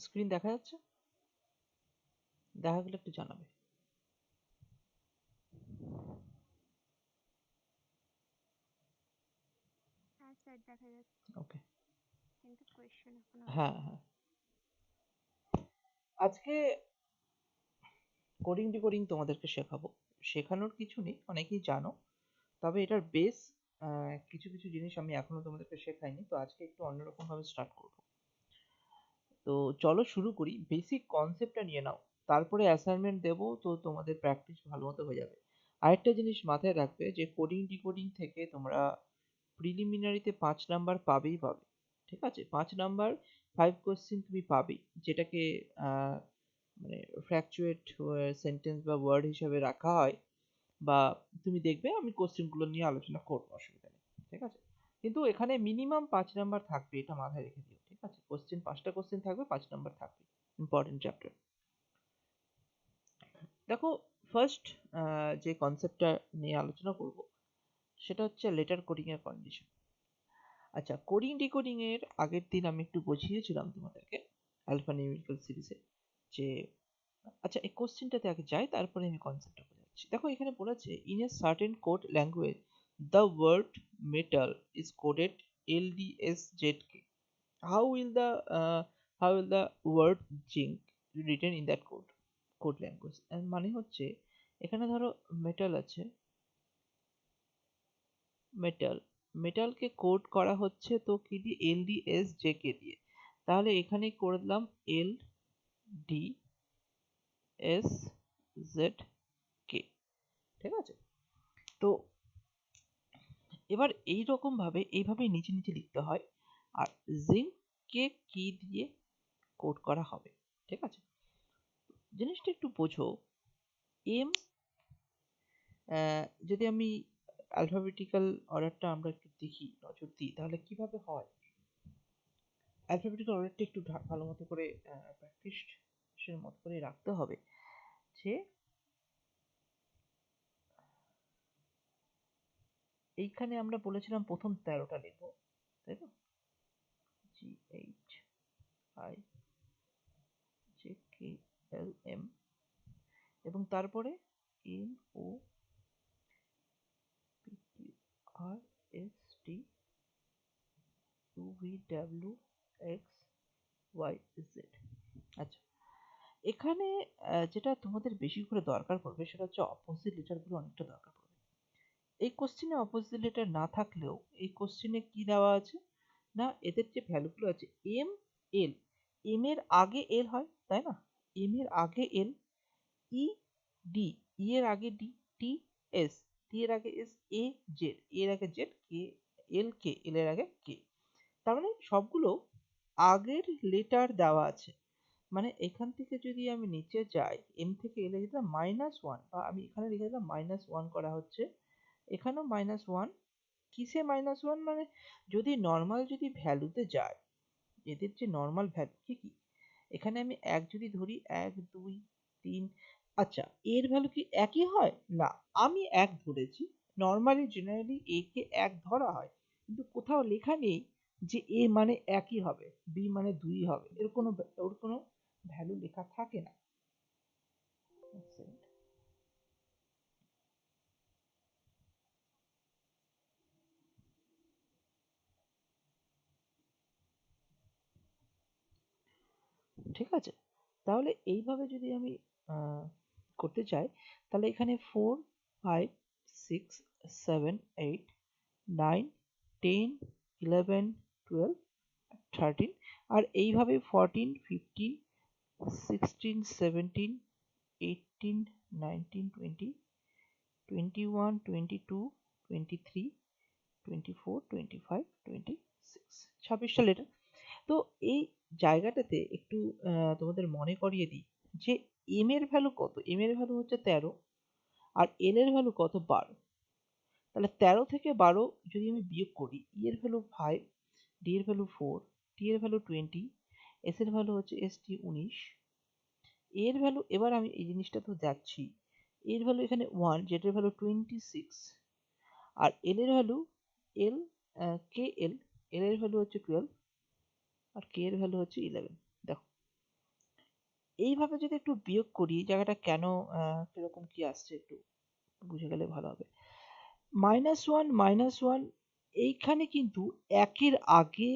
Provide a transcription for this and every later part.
Screen দেখা যাচ্ছে? দেখা গেলে একটু জানাবে। হ্যাঁ স্যার, দেখা যাচ্ছে, ওকে। কিন্তু কোয়েশ্চেন এখনো হ্যাঁ আসেনি। হ্যাঁ, আজকে কোডিং ডিকোডিং তোমাদেরকে শেখাবো। শেখানোর কিছু নেই, অনেকেই জানো, তবে এটার বেস কিছু কিছু জিনিস আমি এখনো তোমাদেরকে শেখাইনি, তো আজকে একটু অন্যরকম ভাবে স্টার্ট করব। তো চলো শুরু করি। বেসিক কনসেপ্টটা নিয়ে নাও, তারপরে অ্যাসাইনমেন্ট দেবো, তো তোমাদের প্র্যাকটিস ভালো মতো হয়ে যাবে। আরেকটা জিনিস মাথায় রাখবে যে কোডিং ডিকোডিং থেকে তোমরা প্রিলিমিনারিতে 5 নাম্বার পাবেই পাবে। ঠিক আছে, 5 নাম্বার 5 কোয়েশ্চেন তুমি পাবেই, যেটাকে মানে ফ্র্যাকচুয়েট সেন্টেন্স বা ওয়ার্ড হিসাবে রাখা হয়, বা তুমি দেখবে আমি কোশ্চেনগুলো নিয়ে আলোচনা করবো, অসুবিধা নেই। ঠিক আছে, কিন্তু এখানে মিনিমাম 5 নাম্বার থাকবে, এটা মাথায় রেখে দিও। ঠিক আছে, কোশ্চেন 5টা কোশ্চেন থাকবে, 5 নাম্বার থাকবে, ইম্পর্টেন্ট চ্যাপ্টার। দেখো, ফার্স্ট যে কনসেপ্টটা নিয়ে আলোচনা করব সেটা হচ্ছে লেটার কোডিং এর কন্ডিশন। আচ্ছা, কোডিং ডিকোডিং এর আগের দিন আমি একটু বুঝিয়েছিলাম তোমাদেরকে অ্যালফা নিউমেরিক্যাল সিরিজে, যে আচ্ছা এই কোশ্চেনটাতে আগে যাই, তারপরে আমি কনসেপ্টটা বোঝাচ্ছি। দেখো এখানে বলেছে, in a certain code language the word metal is coded LDSZK, how will the uh, how will the word zinc written in that code language? And মানে হচ্ছে, এখানে ধরো মেটাল আছে, মেটাল মেটালকে কোড করা হচ্ছে তো কি দিয়ে, LDSJK দিয়ে। তাহলে এখানে করে দিলাম LDSZK। ঠিক আছে, তো এবার এইরকম ভাবে এইভাবে নিচে নিচে লিখতে হয়, আর জিঙ্ককে কি দিয়ে কোড করা হবে। ঠিক আছে, জিনিসটা একটু বোঝো। এম, যদি আমি অ্যালফাবেটিক্যাল অর্ডারটা আমরা একটু দেখি, নজর দিই, তাহলে কিভাবে হয়। অ্যালফাবেটিক্যাল অর্ডারটা একটু ভালো মতো করে প্র্যাকটিসের মতো করে রাখতে হবে, যে এইখানে আমরা বলেছিলাম প্রথম 13টা লিখবো, তাই তো? GHIJKLM, এবং তারপরে NOPPRSTUVWXYZ। আচ্ছা, এখানে যেটা তোমাদের বেশি করে দরকার পড়বে সেটা হচ্ছে অপোজিট লেটারগুলো অনেকটা দরকার পড়বে। এই কোশ্চেনে অপোজিট লেটার না থাকলেও এই কোশ্চেনে কি দেওয়া আছে না, এদের যে ভ্যালুগুলো আছে, এম, এল, এম এর আগে এল হয়, তাই না? এম এর আগে এল, ই, ডি, ই এর আগে ডি, টি, এস, টি এর আগে এস, এ, জেড, এর আগে জেড, কে, এল, কে, এল এর আগে কে। তার মানে সবগুলো আগের লেটার দেওয়া আছে। মানে এখান থেকে যদি আমি নিচে যাই, এম থেকে এলে যেটা -1, বা আমি এখানে লিখে দিলাম -1 করা হচ্ছে, এখানেও -1। কিসে -1? মানে যদি নর্মাল যদি ভ্যালুতে যায়, এদের যে নর্মাল ভ্যালু কি কি, এখানে আমি এক যদি ধরি, 1 2 3, আচ্ছা এর ভ্যালু কি একই হয় না? আমি এক ধরেছি, নর্মালি জেনারেলি এ কে এক ধরা হয়, কিন্তু কোথাও লেখা নেই যে এ মানে একই হবে, বি মানে 2 হবে, ওর কোনো ভ্যালু লেখা থাকে না। ঠিক আছে, তাহলে এইভাবে যদি আমি করতে চাই, তাহলে এখানে 4 5 6 7 8 9 10 11 12 13, আর এইভাবে 14 15 16 17 18 19 20 21 22 23 24 25 26, 26টা লেটার। তো এই জায়গাটাতে একটু তোমাদের মনে করিয়ে দিই যে এম এর ভ্যালু কত। এম এর ভ্যালু হচ্ছে 13, আর এল এর ভ্যালু কত, 12। তাহলে 13 থেকে 12 যদি আমি বিয়োগ করি, ই এর ভ্যালু 5, ডি এর ভ্যালু 4, টি এর ভ্যালু 20, এস এর ভ্যালু হচ্ছে এসটি 19, এর ভ্যালু, এবার আমি এই জিনিসটা তো যাচ্ছি, এর ভ্যালু এখানে 1, যেটার ভ্যালু 26, আর এল এর ভ্যালু, এল, কে এল, এল এর ভ্যালু হচ্ছে 12, আর কে এর ভ্যালু হচ্ছে 11। দেখো, এইভাবে যদি একটু বিয়োগ করি জায়গাটা কেন কিরকম কি আসছে একটু বুঝে গেলে ভালো হবে। -1 এইখানে কিন্তু একের আগে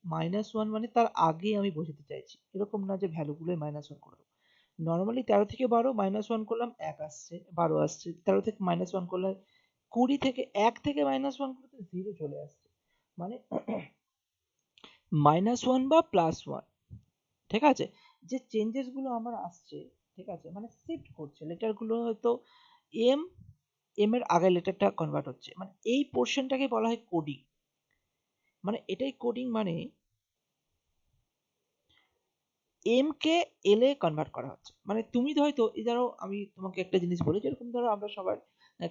-1 মানে তার আগে আমি বোঝাতে চাইছি। এরকম না যে ভ্যালুগুলোই -1 করে দেব। নরমালি ১৩ থেকে ১২ -1 করলাম ১ আসছে, ১২ আসছে। ১৩ থেকে -1 করলে ২০ থেকে ১ থেকে -1 করলে 0 চলে আসছে। মানে -1 বা +1, ঠিক আছে? যে চেঞ্জেস গুলো আমার আসছে, ঠিক আছে? মানে শিফট করছে। লেটার গুলো হয়তো এম, এম এর আগের লেটারটা কনভার্ট হচ্ছে। মানে এই পোরশনটাকে বলা হয় কোডিং। মানে এটাই কোডিং, মানে এম কে এল এ কনভার্ট করা হচ্ছে। মানে তুমি হয়তো এই ধরো আমি তোমাকে একটা জিনিস বলি, যেরকম ধরো আমরা সবার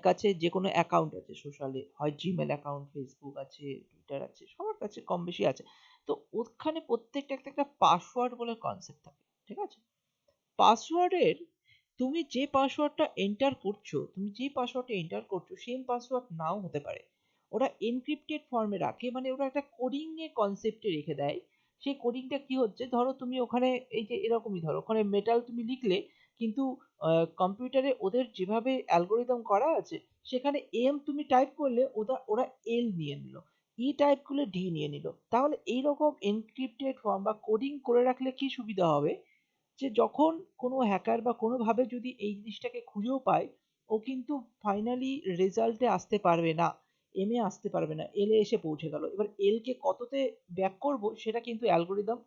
কাছে যেকোনো অ্যাকাউন্ট আছে সোশ্যালে, হয় জিমেল অ্যাকাউন্ট, ফেসবুক আছে, টুইটার আছে, সবার কাছে কম বেশি আছে। তো ওখানে প্রত্যেকটা একটা পাসওয়ার্ড বলে কনসেপ্ট থাকে, ঠিক আছে? পাসওয়ার্ডের তুমি যে পাসওয়ার্ডটা এন্টার করছো, সেম পাসওয়ার্ড নাও হতে পারে। ওরা এনক্রিপ্টেড ফর্মে রাখে, মানে ওরা একটা কোডিং এ কনসেপ্টে রেখে দেয়। সেই কোডিংটা কি হচ্ছে, ধরো তুমি ওখানে এই যে এরকমই ধরো ওখানে মেটাল তুমি লিখলে, কিন্তু কম্পিউটারে ওদের যেভাবে অ্যালগোরিদম করা আছে, সেখানে এম তুমি টাইপ করলে ওরা এল নিয়ে নিল, ই টাইপ করলে ডি নিয়ে নিল। তাহলে এইরকম এনক্রিপ্টেড ফর্ম বা কোডিং করে রাখলে কি সুবিধা হবে, যে যখন কোনো হ্যাকার বা কোনোভাবে যদি এই জিনিসটাকে খুঁজেও পায়, ও কিন্তু ফাইনালি রেজাল্টে আসতে পারবে না, এম এ আসতে পারবে না, এল এ এসে পৌঁছে গেল। এবার এল কে কততে ব্যাক করব সেটা কিন্তু অ্যালগোরিদম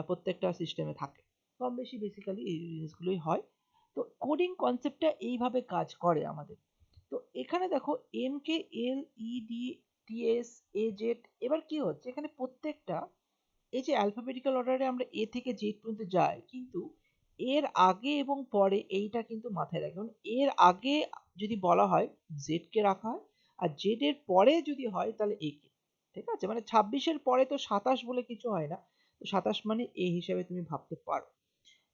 প্রত্যেকটা সিস্টেমে থাকে। কম বেশি বেসিক্যালি এই জিনিসগুলোই হয়। তো কোডিং কনসেপ্টটা এইভাবে কাজ করে আমাদের। তো এখানে দেখো M K L E D T S A Z, এবার কি হচ্ছে এখানে প্রত্যেকটা এই যে অ্যালফাবেটিক্যাল অর্ডারে আমরা এ থেকে জেড পর্যন্ত যাই, কিন্তু এর আগে এবং পরে এইটা কিন্তু মাথায় রাখবে। মানে এর আগে যদি বলা হয় জেড কে রাখা হয়, আর জেড এর পরে যদি হয় তাহলে এ কে, ঠিক আছে? মানে ২৬ এর পরে তো ২৭ বলে কিছু হয় না, তো ২৭ মানে এ হিসেবে তুমি ভাবতে পারো।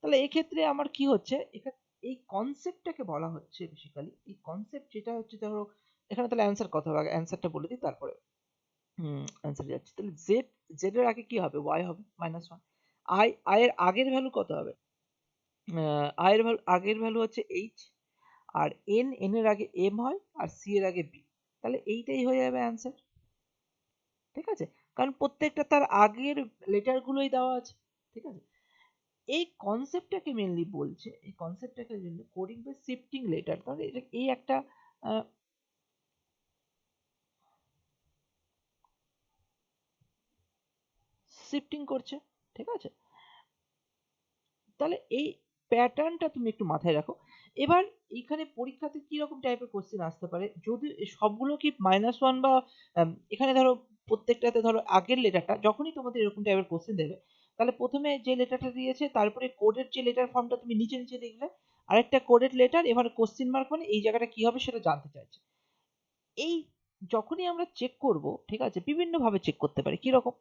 তাহলে এক্ষেত্রে আমার কি হচ্ছে, এই কনসেপ্টটাকে বলা হচ্ছে বেসিক্যালি, এই কনসেপ্ট যেটা হচ্ছে ধরো এখানে তাহলে অ্যান্সার কথা হবে, আগে অ্যান্সারটা বলে দিই তারপরে অ্যান্সার যাচ্ছে। তাহলে জেড এর আগে কি হবে, ওয়াই হবে -1। আই এর আগের ভ্যালু কত হবে, আই এর ভ্যালু আগের ভ্যালু হচ্ছে এইচ, আর এন এর আগে এম হয়, আর সি এর আগে বি। তাহলে এইটাই হয়ে যাবে অ্যান্সার, ঠিক আছে? কারণ প্রত্যেকটা তার আগের লেটার গুলোই দেওয়া আছে, ঠিক আছে? এই কনসেপ্টটাকে মেনলি বলছে, এই কনসেপ্টটাকে জন্য কোডিং বা শিফটিং লেটার। তাহলে এটা এই একটা শিফটিং করছে, ঠিক আছে? তাহলে এই প্যাটার্নটা তুমি একটু মাথায় রাখো। এবার এইখানে পরীক্ষাতে কি রকম টাইপের কোশ্চেন আসতে পারে, যদি সবগুলো কি -1 বা এখানে ধরো প্রত্যেকটাতে ধরো আগের লেটারটা যখনই তোমাদের এরকম টাইপের কোশ্চেন দেবে, তাহলে প্রথমে যে লেটারটা দিয়েছে তারপরে কোডের যে লেটার ফর্মটা তুমি নিচে নিচে লিখলে, আরেকটা কোডেড লেটার, এবার কোশ্চেন মার্ক, মানে এই জায়গাটা কি হবে সেটা জানতে চাইছে। এই যখনই আমরা চেক করব, ঠিক আছে, বিভিন্ন ভাবে চেক করতে পারি। কি রকম,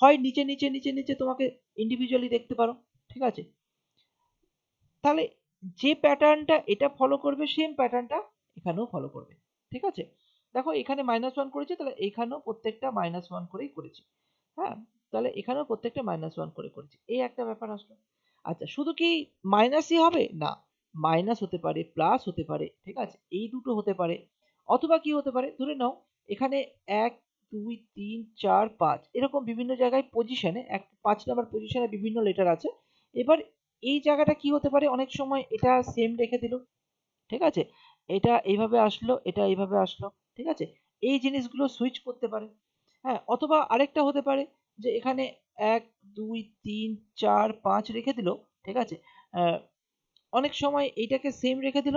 হয় নিচে নিচে নিচে নিচে তোমাকে ইন্ডিভিজুয়ালি দেখতে পারো, ঠিক আছে? তাহলে যে প্যাটার্নটা এটা ফলো করবে সেম প্যাটার্নটা এখানেও ফলো করবে, ঠিক আছে? দেখো এখানে -1 করেছি, তাহলে এখানেও প্রত্যেকটা -1 করেই করেছি। হ্যাঁ, তাহলে এখানেও প্রত্যেকটা -1 করে করেছি, এই একটা ব্যাপার আসলো। আচ্ছা, শুধু কি মাইনাসই হবে না, মাইনাস হতে পারে, প্লাস হতে পারে, ঠিক আছে? এই দুটো হতে পারে। অথবা কি হতে পারে, ধরে নাও এখানে ১ ২ ৩ ৪ ৫ এরকম বিভিন্ন জায়গায় পজিশনে ৫ নাম্বার পজিশনে বিভিন্ন লেটার আছে। এবার এই জায়গাটা কি হতে পারে, অনেক সময় এটা সেম রেখে দিল, ঠিক আছে? এটা এইভাবে আসলো, এটা এইভাবে আসলো, ঠিক আছে? এই জিনিসগুলো সুইচ করতে পারে। হ্যাঁ, অথবা আরেকটা হতে পারে যে এখানে ১ ২ ৩ ৪ ৫ রেখে দিল, ঠিক আছে? আ অনেক সময় এইটাকে সেম রেখে দিল,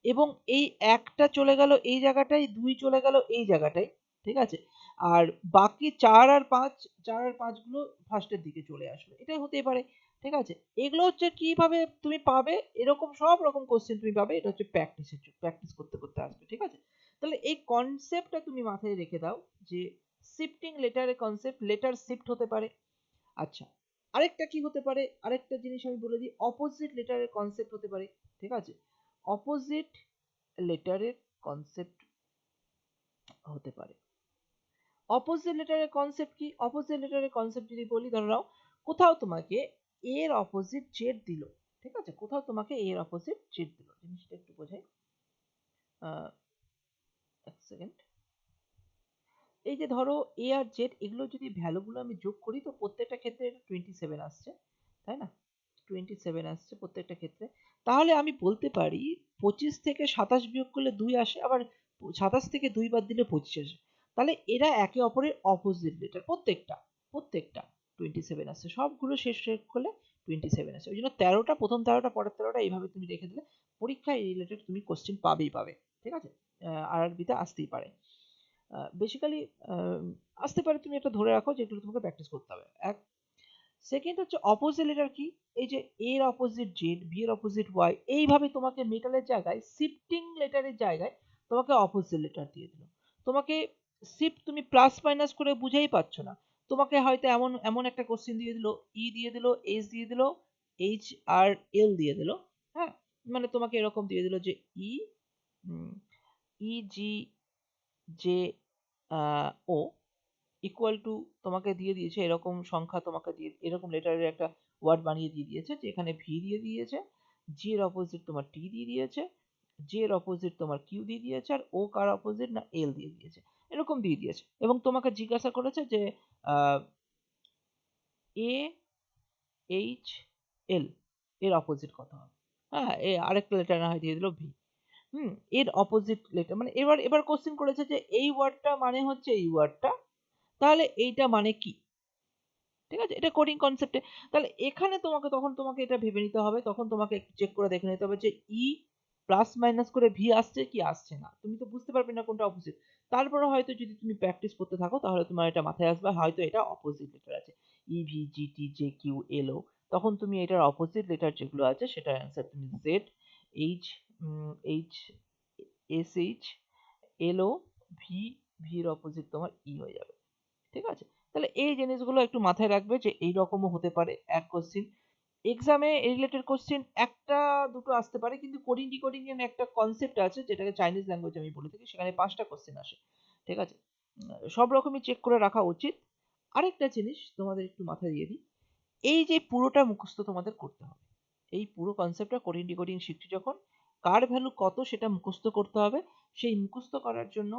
এবং এই ১ টা চলে গেল এই জায়গাটায়, ২ চলে গেল এই জায়গাটায়, ঠিক আছে? আর বাকি ৪ আর ৫ গুলো ফার্স্ট এর দিকে চলে আসলো। এটাই হতেই পারে, ঠিক আছে? এগুলো হচ্ছে কিভাবে তুমি পাবে, এরকম সব রকম কোয়েশ্চেন তুমি পাবে। এটা হচ্ছে প্র্যাকটিসের জন্য, প্র্যাকটিস করতে, করতে আসবে, ঠিক আছে? তাহলে এই কনসেপ্টটা তুমি মাথায় রেখে দাও যে শিফটিং লেটারের কনসেপ্ট, লেটার শিফট হতে পারে। আচ্ছা, আরেকটা কি হতে পারে, আরেকটা জিনিস আমি বলে দিই, অপোজিট লেটারের কনসেপ্ট হতে পারে, ঠিক আছে? অপোজিট লেটারের কনসেপ্ট হতে পারে। অপোজিট লেটারের কনসেপ্ট কি? অপোজিট লেটারের কনসেপ্ট যদি বলি, ধরে নাও কোথাও তোমাকে এর অপোজিট জেড দিল, ঠিক আছে, কোথাও তোমাকে এর অপোজিট জেড দিল, জিনিসটা একটু বোঝাই। এক সেকেন্ড, এই যে ধরো এ আর জেড, এগুলো যদি ভ্যালুগুলো আমি যোগ করি তো প্রত্যেকটা ক্ষেত্রে এটা 27 আসছে, তাই না? 27 আসছে প্রত্যেকটা ক্ষেত্রে। তাহলে আমি বলতে পারি 25 থেকে 27 বিয়োগ করলে 2 আসে, আবার 27 থেকে 2 বাদ দিলে 25 আসে। তাহলে এরা একে অপরের অপোজিট লেটার, প্রত্যেকটা 27 আসছে, সবগুলো শেষ করলে 27 আসে। ওই জন্য 13টা, প্রথম 13টা পরের 13টা এইভাবে তুমি রেখে দিলে পরীক্ষায় এই রিলেটেড তুমি কোশ্চেন পাবে, ঠিক আছে? আরআরবিতে আসতেই পারে, বেসিক্যালি আসতে পারে, তুমি এটা ধরে রাখো যেগুলো তোমাকে প্র্যাকটিস করতে হবে। এক সেকেন্ড হচ্ছে অপোজিট লেটার কি, এই যে এর অপোজিট জেড, বি এর অপোজিট ওয়াই, এইভাবে তোমাকে মেটালের জায়গায় শিফটিং লেটারের জায়গায় তোমাকে অপোজিট লেটার দিয়ে দিল। তোমাকে শিফট তুমি প্লাস মাইনাস করে বুঝেই পাচ্ছ না, তোমাকে হয়তো এমন এমন একটা কোশ্চেন দিয়ে দিল, ই দিয়ে দিল, এইচ দিয়ে দিল, এইচ আর এল দিয়ে দিল, হ্যাঁ, মানে তোমাকে এরকম দিয়ে দিল যে E, E G J O equal to, তোমাকে দিয়ে দিয়েছে এরকম সংখ্যা, তোমাকে দিয়ে এরকম লেটারের একটা ওয়ার্ড বানিয়ে দিয়ে দিয়েছে, যে এখানে ভি দিয়ে দিয়েছে, জি এর অপোজিট তোমার টি দিয়ে দিয়েছে, জে এর অপোজিট তোমার কিউ দিয়ে দিয়েছে, আর ও কার অপোজিট না এল দিয়ে দিয়েছে, এরকম দিয়ে দিয়েছে। এবং তোমাকে জিজ্ঞাসা করেছে যে এ এইচ এল এর অপোজিট কত হবে, হ্যাঁ, আরেকটা লেটার না হয় দিয়ে দিল ভি। এর অপোজিট লেটার মানে, এবার কোশ্চেন করেছে যে এই ওয়ার্ডটা মানে হচ্ছে এই ওয়ার্ডটা, তাহলে এইটা মানে কি? ঠিক আছে, এটা কোডিং কনসেপ্টে। তাহলে এখানে তোমাকে, তখন তোমাকে এটা ভেবে নিতে হবে, তখন তোমাকে একটু চেক করে দেখে নিতে হবে যে ই প্লাস মাইনাস করে ভি আসছে কি আসছে না, তুমি তো বুঝতে পারবে না কোনটা অপোজিট। তারপরে হয়তো যদি তুমি প্র্যাকটিস করতে থাকো তাহলে তোমার এটা মাথায় আসবে, হয়তো এটা অপোজিট লেটার আছে, E V G T J Q L O, তখন তুমি এটার অপোজিট লেটার যেগুলো আছে সেটার অ্যান্সার তুমি Z, H, H, S H, L O, V, ভির অপোজিট তোমার ই হয়ে যাবে। ঠিক আছে, তাহলে এই জিনিসগুলো একটু মাথায় রাখবে যে এই রকমও হতে পারে এক কোশ্চিন এক্সামে, এই রিলেটেড কোশ্চিন একটা দুটো আসতে পারে, কিন্তু কোডিং ডিকোডিং এর একটা কনসেপ্ট আছে যেটাকে চাইনিজ ল্যাঙ্গুয়েজ আমি বলে থাকি, সেখানে 5টা কোশ্চেন আসে। ঠিক আছে, সব রকমই চেক করে রাখা উচিত। আরেকটা জিনিস তোমাদের একটু মাথায় দিয়ে দিই, এই যে পুরোটা মুখস্থ তোমাদের করতে হবে, এই পুরো কনসেপ্টটা কোডিং ডিকোডিং শিখছি যখন, কার ভ্যালু কত সেটা মুখস্থ করতে হবে। সেই মুখস্থ করার জন্য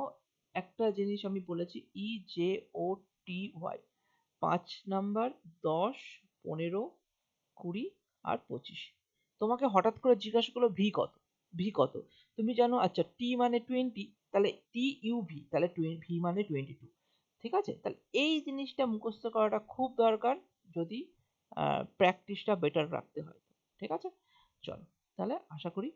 একটা জিনিস আমি বলেছি, E J O T Y, 5 number, 10, 15, 20 আর 25। তোমাকে হঠাৎ করে জিজ্ঞাসা করলো ভি কত, ভি কত, তুমি জানো আচ্ছা টি মানে 20, তাহলে টি ইউ ভি, তাহলে ভি মানে 22। ঠিক আছে, তাহলে এই জিনিসটা মুখস্থ করাটা খুব দরকার যদি প্র্যাকটিসটা বেটার রাখতে হয়। ঠিক আছে, চলো, তাহলে আশা করি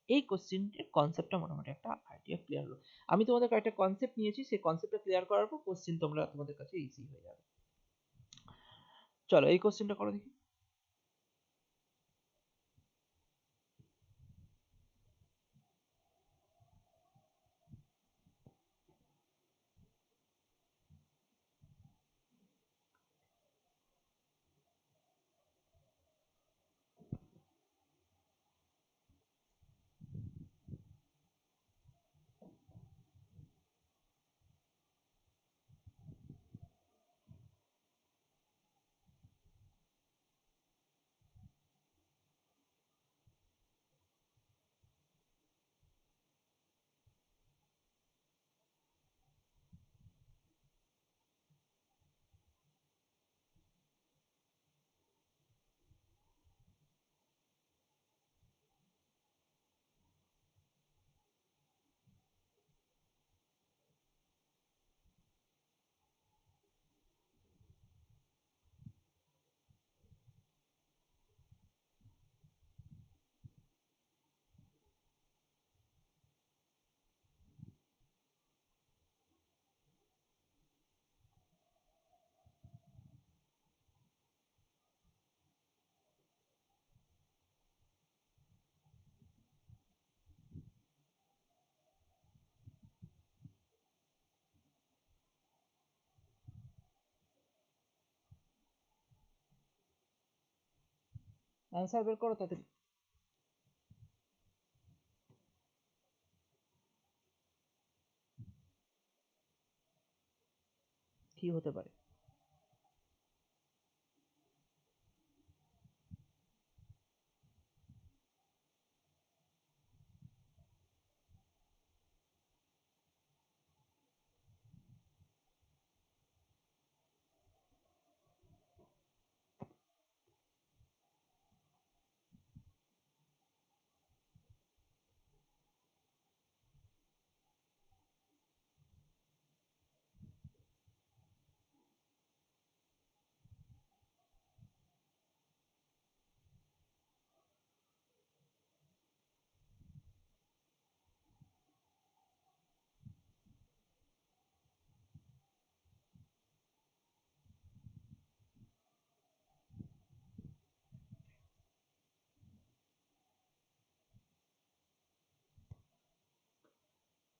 এই কোশ্চেনটির কনসেপ্টটা মোটামুটি একটা আইডিয়া ক্লিয়ার হলো। আমি তোমাদের একটা কনসেপ্ট নিয়েছি, সেই কনসেপ্টটা ক্লিয়ার করার পর কোশ্চেন তোমরা তোমাদের কাছে ইজি হয়ে যাবে। চলো এই কোশ্চেনটা করো দেখি। অ্যান্সার বের করো তাড়াতাড়ি। কি হতে পারে?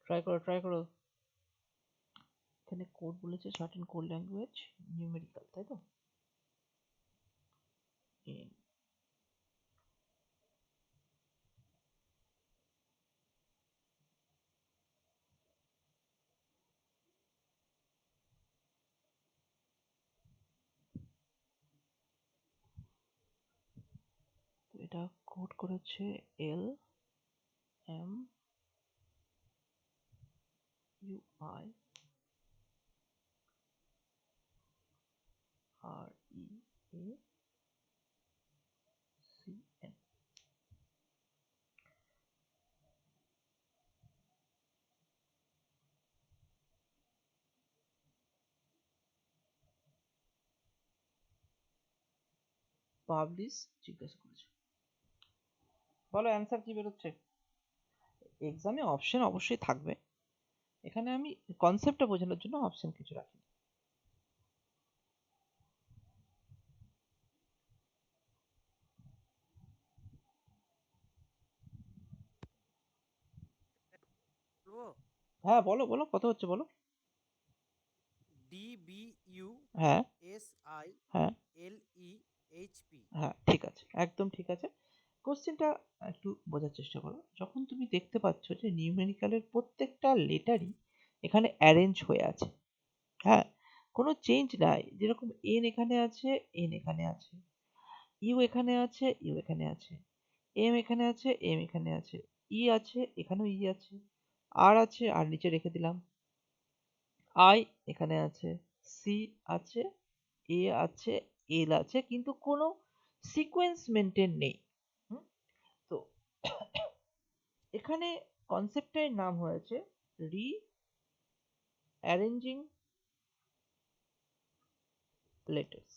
ট্রাই করো। এখানে কোড বলেছে সার্টেন কোড ল্যাঙ্গুয়েজ নিউমেরিক্যাল, তাই তো? In তো এটা কোড করেছে L M U I R E A C N. Publish জিজ্ঞাসা করেছে, বলো অ্যান্সার কি বেরোচ্ছে? এক্সামে অপশন অবশ্যই থাকবে, এখানে আমি কনসেপ্টটা বোঝানোর জন্য অপশন কিছু রাখি। বলবো? হ্যাঁ বলো বলো, কত হচ্ছে বলো। DBU হ্যাঁ SI হ্যাঁ LEHP। হ্যাঁ, ঠিক আছে, একদম ঠিক আছে। কোশ্চেনটা একটু বোঝার চেষ্টা করো। যখন তুমি দেখতে পাচ্ছ যে নিউমেরিক্যালের প্রত্যেকটা লেটারই এখানে অ্যারেঞ্জ হয়ে আছে, হ্যাঁ, কোনো চেঞ্জ নাই। যেরকম এন এখানে আছে, এন এখানে আছে, ইউ এখানে আছে, ইউ এখানে আছে, এম এখানে আছে, এম এখানে আছে, ই আছে, এখানেও ই আছে, আর আছে, আর নিচে রেখে দিলাম, আই এখানে আছে, সি আছে, এ আছে, এল আছে, কিন্তু কোনো সিকোয়েন্স মেনটেন নেই। হুম? তো এখানে কনসেপ্টটার নাম হয়েছে রি অ্যারেঞ্জিং লেটার্স,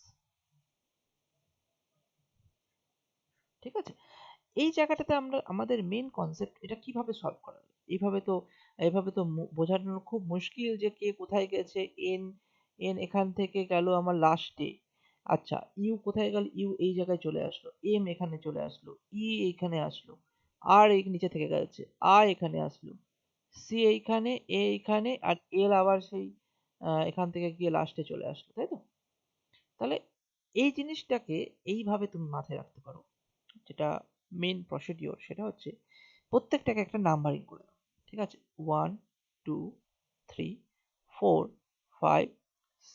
ঠিক আছে? এই জায়গাটাতে আমরা আমাদের মেন কনসেপ্ট এটা কিভাবে সলভ করা যায়। এইভাবে তো বোঝানো খুব মুশকিল যে কে কোথায় গেছে। এন এন এখান থেকে গেল আমার লাস্টে, আচ্ছা ইউ কোথায় গেল, ইউ এই জায়গায় চলে আসলো, এম এখানে চলে আসলো, ই এখানে আসলো, আর এই নিচে থেকে গেছে, আর এখানে আসলো, সি এইখানে, এ এইখানে, আর এল আবার সেই এখান থেকে গিয়ে লাস্টে চলে আসলো, তাই তো? তাহলে এই জিনিসটাকে এইভাবে তুমি মাথায় রাখতে পারো। যেটা মেন প্রসিডিওর সেটা হচ্ছে প্রত্যেকটাকে একটা নাম্বারিং করে দাও, ঠিক আছে? 1 2 3 4 5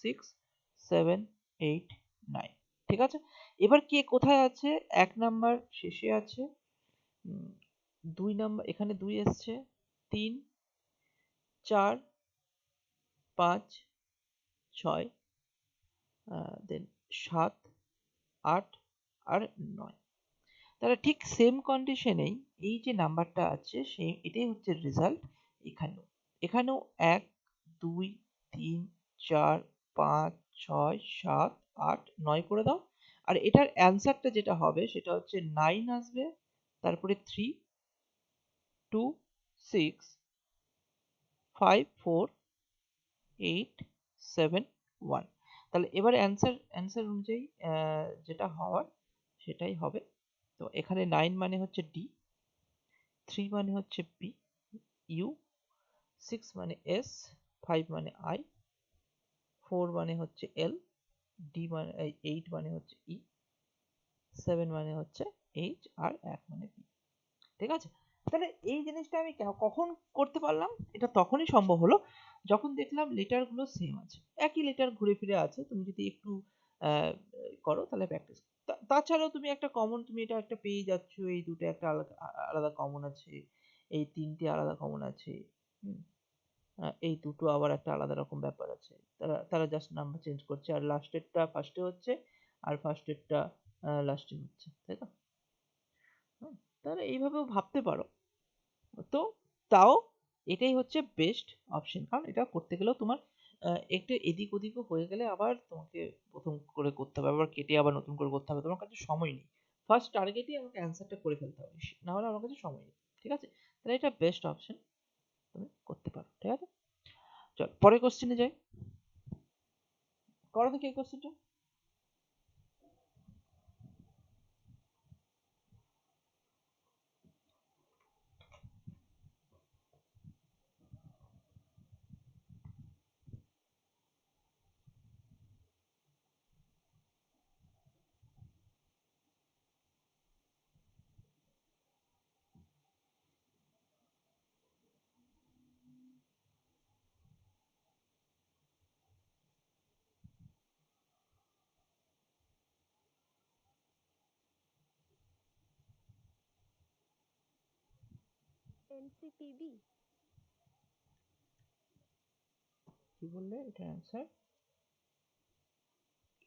6 7 8 9, ঠিক আছে? এবার কে কোথায় আছে? এক নাম্বার শেষে আছে, দুই নাম্বার এখানে দুই এসছে, 3 4 5 6 দেন 7 8 আর 9। তাহলে ঠিক সেম কন্ডিশনেই এই যে নাম্বারটা আছে সেই এটাই হচ্ছে রেজাল্ট এখানেও। এখানেও 1 2 3 4 5 6 7 8 9 করে দাও। আর এটার অ্যান্সারটা যেটা হবে সেটা হচ্ছে 9 আসবে, তারপরে 3 2 6 5 4 8 7 1। তাহলে এবার অ্যান্সার অনুযায়ী যেটা হওয়ার সেটাই হবে। তো এখানে 9 মানে হচ্ছে ডি, 3 মানে হচ্ছে পি, ইউ, 6 মানে এস, 5 মানে আই, 4 মানে হচ্ছে এল, ডি মানে 8 মানে হচ্ছে ই, 7 মানে হচ্ছে এইচ, আর 1 মানে পি, ঠিক আছে? তাহলে এই জিনিসটা আমি কখন করতে পারলাম? এটা তখনই সম্ভব হলো যখন দেখলাম লেটার গুলো সেম আছে, একই লেটার ঘুরে ফিরে আছে। তুমি যদি একটু আহ, করো তাহলে প্র্যাকটিস। তাছাড়াও তুমি একটা কমন, তুমি এটা একটা পেয়ে যাচ্ছ, এই দুটো একটা আলাদা আলাদা কমন আছে, এই তিনটে আলাদা কমন আছে, হুম, এই দুটো আবার একটা আলাদা রকম ব্যাপার আছে। তারা তারা জাস্ট নাম্বার চেঞ্জ করছে, আর লাস্টেরটা ফার্স্টে হচ্ছে, আর ফার্স্টেরটা লাস্টে হচ্ছে, তাই তো? হুম, তাহলে এইভাবেও ভাবতে পারো। তো তাও এটাই হচ্ছে বেস্ট অপশন, কারণ এটা করতে গেলেও তোমার একটু এদিক ওদিকও হয়ে গেলে আবার তোমাকে প্রথম করে করতে হবে, আবার কেটে আবার নতুন করে করতে হবে, তোমার কাছে সময় নেই। ফার্স্ট টার্গেটই আমাকে অ্যান্সারটা করে ফেলতে হবে, না হলে আমার কাছে সময় নেই, ঠিক আছে? তাহলে এটা বেস্ট অপশন, তুমি করতে পারো, ঠিক আছে? চল পরের কোশ্চেনে যাই, করো দেখি এই কোশ্চেনটা। এনসিপিবি। কি বললে এটা অ্যান্সার?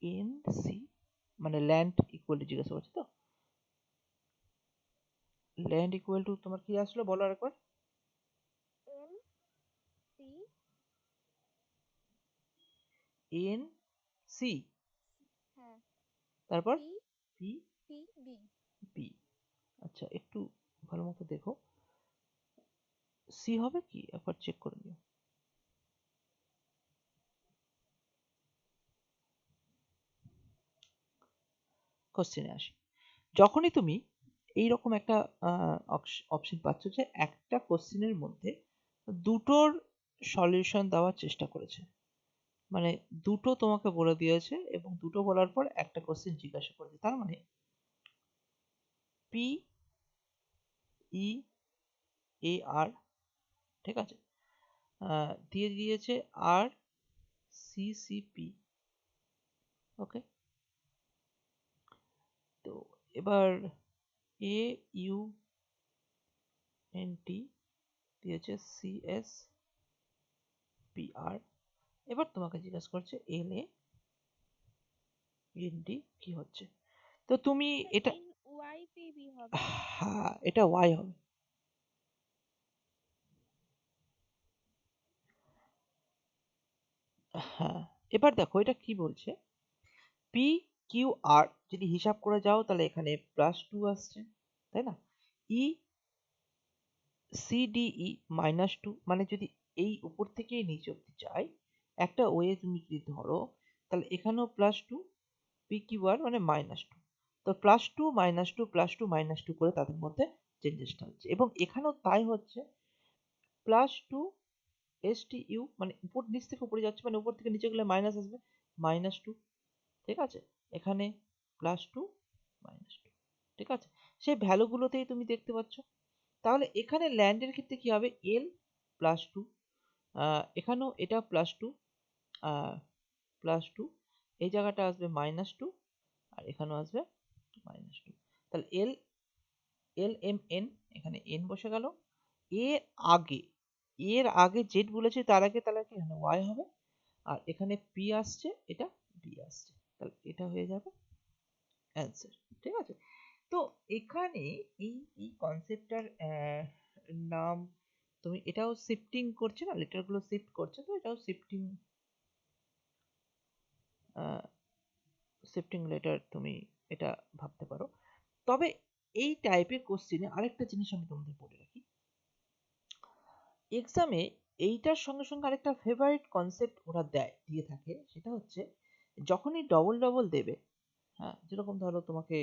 এন সি মানে ল্যান্ড ইকুয়াল টু জিজ্ঞাসা করছে তো? ল্যান্ড ইকুয়াল টু তোমার কি আসলো বলো আরেকবার। এন সি এন সি হ্যাঁ তারপর P P P B. P. আচ্ছা একটু ভালো মতো দেখো, সি হবে কি একবার চেক করে নিও। কোশ্চেনে আসি। যখনই তুমি এইরকম একটা অপশন পাচ্ছ যে একটা কোশ্চেনের মধ্যে দুটোর সলিউশন দেওয়ার চেষ্টা করেছে, মানে দুটো তোমাকে বলে দিয়েছে এবং দুটো বলার পর একটা কোশ্চেন জিজ্ঞাসা করেছে, তার মানে পি ই এ আর, ঠিক আছে, দিয়ে দিয়েছে আর সি সি পি। ওকে, তো এবার এ ইউ এন টি দিয়েছে সি এস পি আর। এবার তোমাকে জিজ্ঞাসা করছে এল এ এন টি কি হচ্ছে, তো তুমি এটা এন ওয়াই পি বি হবে। হ্যাঁ এটা ওয়াই হবে। হ্যাঁ, এবার দেখো এটা কি বলছে, পি কিউ আর যদি হিসাব করে যাও তাহলে এখানে +2 আসছে, তাই না? ই সি ডি ই -2, মানে যদি এই উপর থেকে নিচে অব্দি যায় একটা ওয়ে তুমি যদি ধরো তাহলে এখানেও +2, পি কিউ আর মানে -2, তো +2 -2 +2 -2 করে তাদের মধ্যে চেঞ্জেসটা হচ্ছে এবং এখানেও তাই হচ্ছে, +2 এস টি ইউ মানে উপর নিচ থেকে উপরে যাচ্ছে মানে উপর থেকে নিচে গেলে মাইনাস আসবে -2, ঠিক আছে, এখানে +2 -2, ঠিক আছে, সেই ভ্যালুগুলোতেই তুমি দেখতে পাচ্ছ। তাহলে এখানে ল্যান্ডের ক্ষেত্রে কি হবে, এল +2, এখানেও এটা +2 +2, এই জায়গাটা আসবে -2 আর এখানেও আসবে -2, তাহলে এল এল এম এন এখানে এন বসে গেল, এর আগে এর আগে জেড বলেছে তার আগে তাহলে কি এখানে ওয়াই হবে আর এখানে পি আসছে এটা বি আসছে, তাহলে এটা হয়ে যাবে অ্যান্সার, ঠিক আছে। তো এখানে এই এই কনসেপ্টটার নাম, তুমি এটাও শিফটিং করছে না, লেটারগুলো শিফট করছে, তো এটাও শিফটিং শিফটিং লেটার তুমি এটা ভাবতে পারো। তবে এই টাইপের কোশ্চেনে আরেকটা জিনিস আমি তোমাদের বলে রাখি, এক্সামে এইটার সঙ্গে সঙ্গে আরেকটা ফেভারিট কনসেপ্ট ওরা দিয়ে থাকে, সেটা হচ্ছে যখনই ডবল ডবল দেবে, হ্যাঁ যেরকম ধরো তোমাকে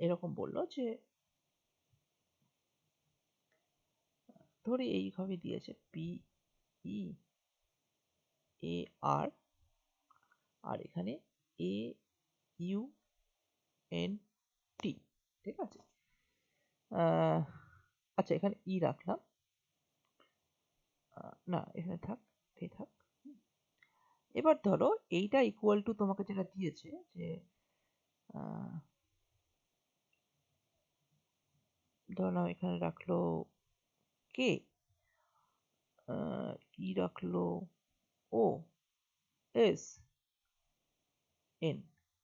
এরকম বললো যে ধরি এইভাবে দিয়েছে পি ই এ আর আর এখানে এ ইউ এন টি, ঠিক আছে, আচ্ছা এখানে ই রাখলাম, না এখানে থাক, এই থাক। এবার ধরো এইটা ইকুয়াল টু তোমাকে যেটা দিয়েছে যে ধরো নাও এখানে রাখলো কে, ই রাখলো ও এস এন,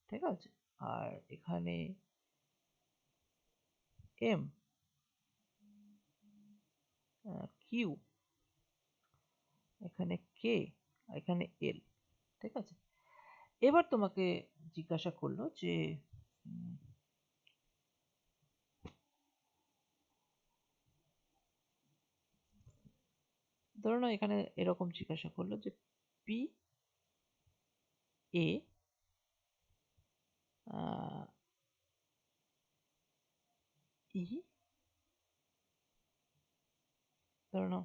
ঠিক আছে, আর এখানে এম কিউ, এখানে কে, এখানে এল, ঠিক আছে। এবার তোমাকে জিজ্ঞাসা করলো যে ধরো না এখানে এরকম জিজ্ঞাসা করলো যে পি এ ই, ধরো নাও,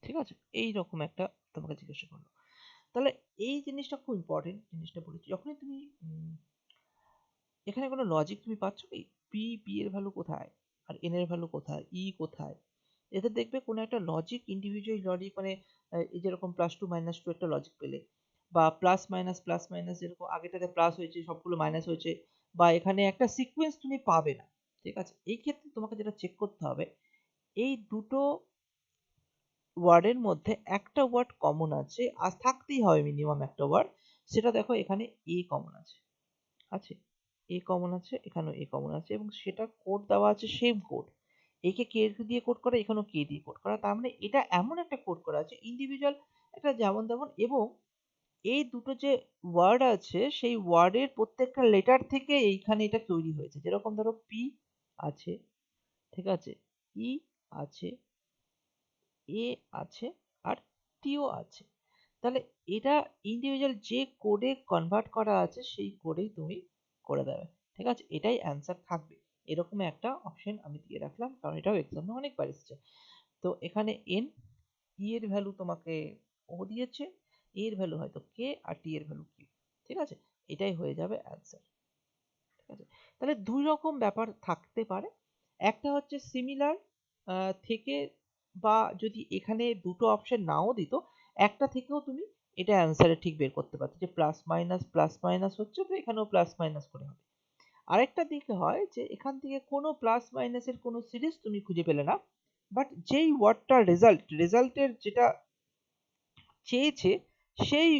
ঠিক আছে, এই রকম একটা তোমাকে জিজ্ঞাসা করলো, তাহলে এই জিনিসটা খুব ইম্পর্টেন্ট জিনিসটা বলেছি, যখনই তুমি এখানে কোনো লজিক তুমি পাচ্ছ কি, পি পি এর ভ্যালু কোথায় আর এন এর ভ্যালু কোথায়, ই কোথায়, এতে দেখবে কোনো একটা লজিক, ইন্ডিভিজুয়াল লজিক, মানে এই যেরকম +2 -2 একটা লজিক পেলে, বা প্লাস মাইনাস যেরকম আগেটাতে প্লাস হয়েছে সবগুলো মাইনাস হয়েছে, বা এখানে একটা সিকোয়েন্স তুমি পাবে না, ঠিক আছে? এই ক্ষেত্রে তোমাকে যেটা চেক করতে হবে, এই দুটো ওয়ার্ডের মধ্যে একটা ওয়ার্ড কমন আছে, আর থাকতেই হবে মিনিমাম একটা ওয়ার্ড। সেটা দেখো এখানে এ কমন আছে, আছে এ কমন আছে, এখানেও এ কমন আছে, এবং সেটা কোড দেওয়া আছে সেম কোড। একে কে দিয়ে কোড করা, এখানেও কে দিয়ে কোড করা, তার মানে এটা এমন একটা কোড করা আছে ইন্ডিভিজুয়াল একটা যেমন তেমন। এবং এই দুটো যে ওয়ার্ড আছে সেই ওয়ার্ডের প্রত্যেকটা লেটার থেকে এইখানে এটা তৈরি হয়েছে। যেরকম ধরো পি আছে, ঠিক আছে, ই আছে, এ আছে, আর টিও আছে। তাহলে এটা ইন্ডিভিজুয়াল যে কোডে কনভার্ট করা আছে সেই কোডেই তুমি করে দেবে। ঠিক আছে, এটাই অ্যান্সার থাকবে। এরকম একটা অপশন আমি দিয়ে রাখলাম, কারণ এটাও এক্সামে অনেকবার এসেছে। তো এখানে এন, ই এর ভ্যালু তোমাকে ও দিয়েছে, এ এর ভ্যালু হয়তো কে, আর টি এর ভ্যালু কিউ। ঠিক আছে, এটাই হয়ে যাবে অ্যান্সার। ঠিক আছে, তাহলে দুই রকম ব্যাপার থাকতে পারে। একটা হচ্ছে সিমিলার থেকে, বা যদি এখানে দুটো অপশন নাও দিত, একটা থেকেও তুমি এটা অ্যান্সারে ঠিক বের করতে পারছো, যে প্লাস মাইনাস হচ্ছে তো এখানেও প্লাস মাইনাস করে হবে। আরেকটা দিকে হয় যে এখান থেকে কোনো প্লাস মাইনাসের কোনো সিরিজ তুমি খুঁজে পেলে না, বাট যেই ওয়ার্ডটার রেজাল্টের যেটা চেয়েছে সেই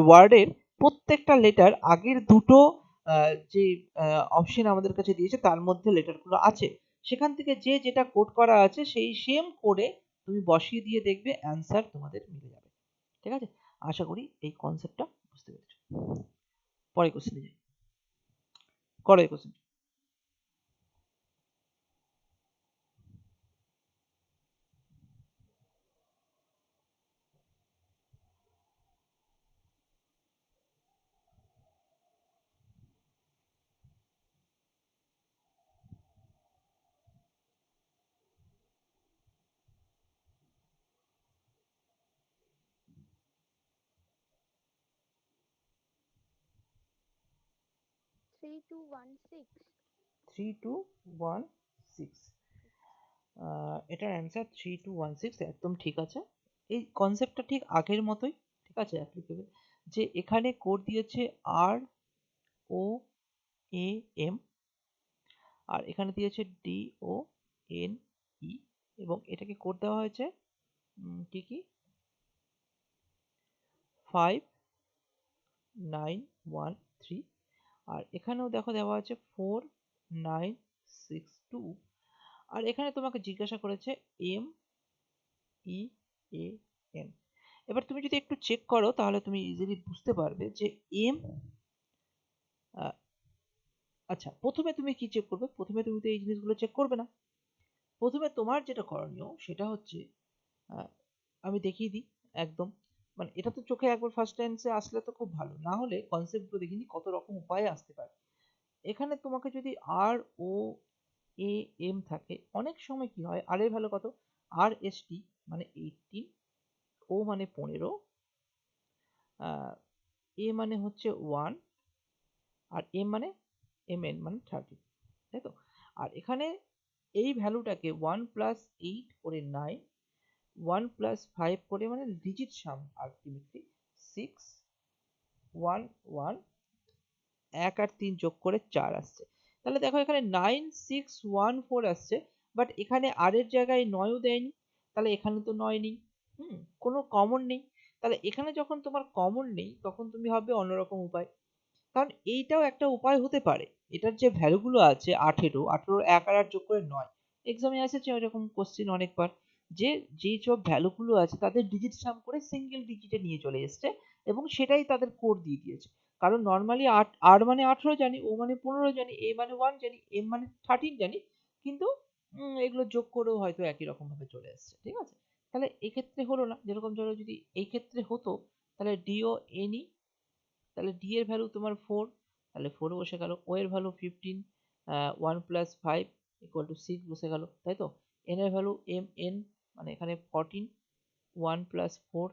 ওয়ার্ডের প্রত্যেকটা লেটার আগের দুটো যে অপশন আমাদের কাছে দিয়েছে তার মধ্যে লেটারগুলো আছে, সেখান থেকে যে যেটা কোড করা আছে সেই সেম কোডে তুমি বসিয়ে দিয়ে দেখবে অ্যান্সার তোমাদের মিলে যাবে। ঠিক আছে, আশা করি এই কনসেপ্টটা বুঝতে পেরেছো। পরে কোশ্চেনে যাই, করো এই কোশ্চেন। 3216। 3216, এটার অ্যান্সার 3216 একদম ঠিক আছে। এই কনসেপ্টটা ঠিক আগের মতোই, ঠিক আছে, অ্যাপ্লিকেবল। যে এখানে কোড দিয়েছে আর ও এ এম, আর এখানে দিয়েছে ডি ও এন ই, এবং এটাকে কোড দেওয়া হয়েছে কি কি 5913, আর এখানেও দেখো দেওয়া আছে 4962, আর এখানে তোমাকে জিজ্ঞাসা করেছে এম ই এ এন। এবার তুমি যদি একটু চেক করো তাহলে তুমি ইজিলি বুঝতে পারবে যে এম, আচ্ছা প্রথমে তুমি কি চেক করবে, প্রথমে তুমি তো এই জিনিসগুলো চেক করবে না। প্রথমে তোমার যেটা করণীয় সেটা হচ্ছে, আহ, আমি দেখিয়ে দিই একদম, মানে এটা তো চোখে একবার ফার্স্ট টেন্সে আসলে তো খুব ভালো, না হলে কনসেপ্টগুলো দেখিনি কত রকম উপায়ে আসতে পারে। এখানে তোমাকে যদি আর ও এ এম থাকে, অনেক সময় কি হয় আর এর ভ্যালু কত, আর এস টি মানে 18, ও মানে 15, এ মানে হচ্ছে 1, আর এম মানে এম এন মানে 30, তাই তো। আর এখানে এই ভ্যালুটাকে 1+8 করে 9, 1+5 করে মানে ডিজিট সাম আলটিমেটলি 6, 1 1, 1 আর 3 যোগ করে 4 আসছে। তাহলে দেখো এখানে 9614 আসছে, বাট এখানে আর এর জায়গায় 9ও দেয়নি, তাহলে এখানে তো 9 নেই, কোনো কমন নেই। তাহলে এখানে যখন তোমার কমন নেই তখন তুমি ভাববে অন্যরকম উপায়, কারণ এইটাও একটা উপায় হতে পারে। এটার যে ভ্যালুগুলো আছে 18 1 আর 8 যোগ করে 9, এক্সামে এসেছে এরকম কোশ্চেন অনেকবার, যে যেই সব ভ্যালুগুলো আছে তাদের ডিজিট সাম করে সিঙ্গেল ডিজিটে নিয়ে চলে এসছে, এবং সেটাই তাদের কোড দিয়ে দিয়েছে। কারণ নর্মালি আর মানে 18 জানি, ও মানে 15 জানি, এ মানে 1 জানি, এম মানে 13 জানি, কিন্তু এগুলো যোগ করেও হয়তো একই রকম ভাবে চলে এসছে। ঠিক আছে, তাহলে এক্ষেত্রে হলো না। যেরকম ধরো যদি এই ক্ষেত্রে হতো, তাহলে ডিও এনই, তাহলে ডি এর ভ্যালু তোমার 4, তাহলে 4 বসে গেল। ও এর ভ্যালু 15, 1+5 = 6 বসে গেল, তাই তো। এন এর ভ্যালু এম এন মানে এখানে 14, 1+4,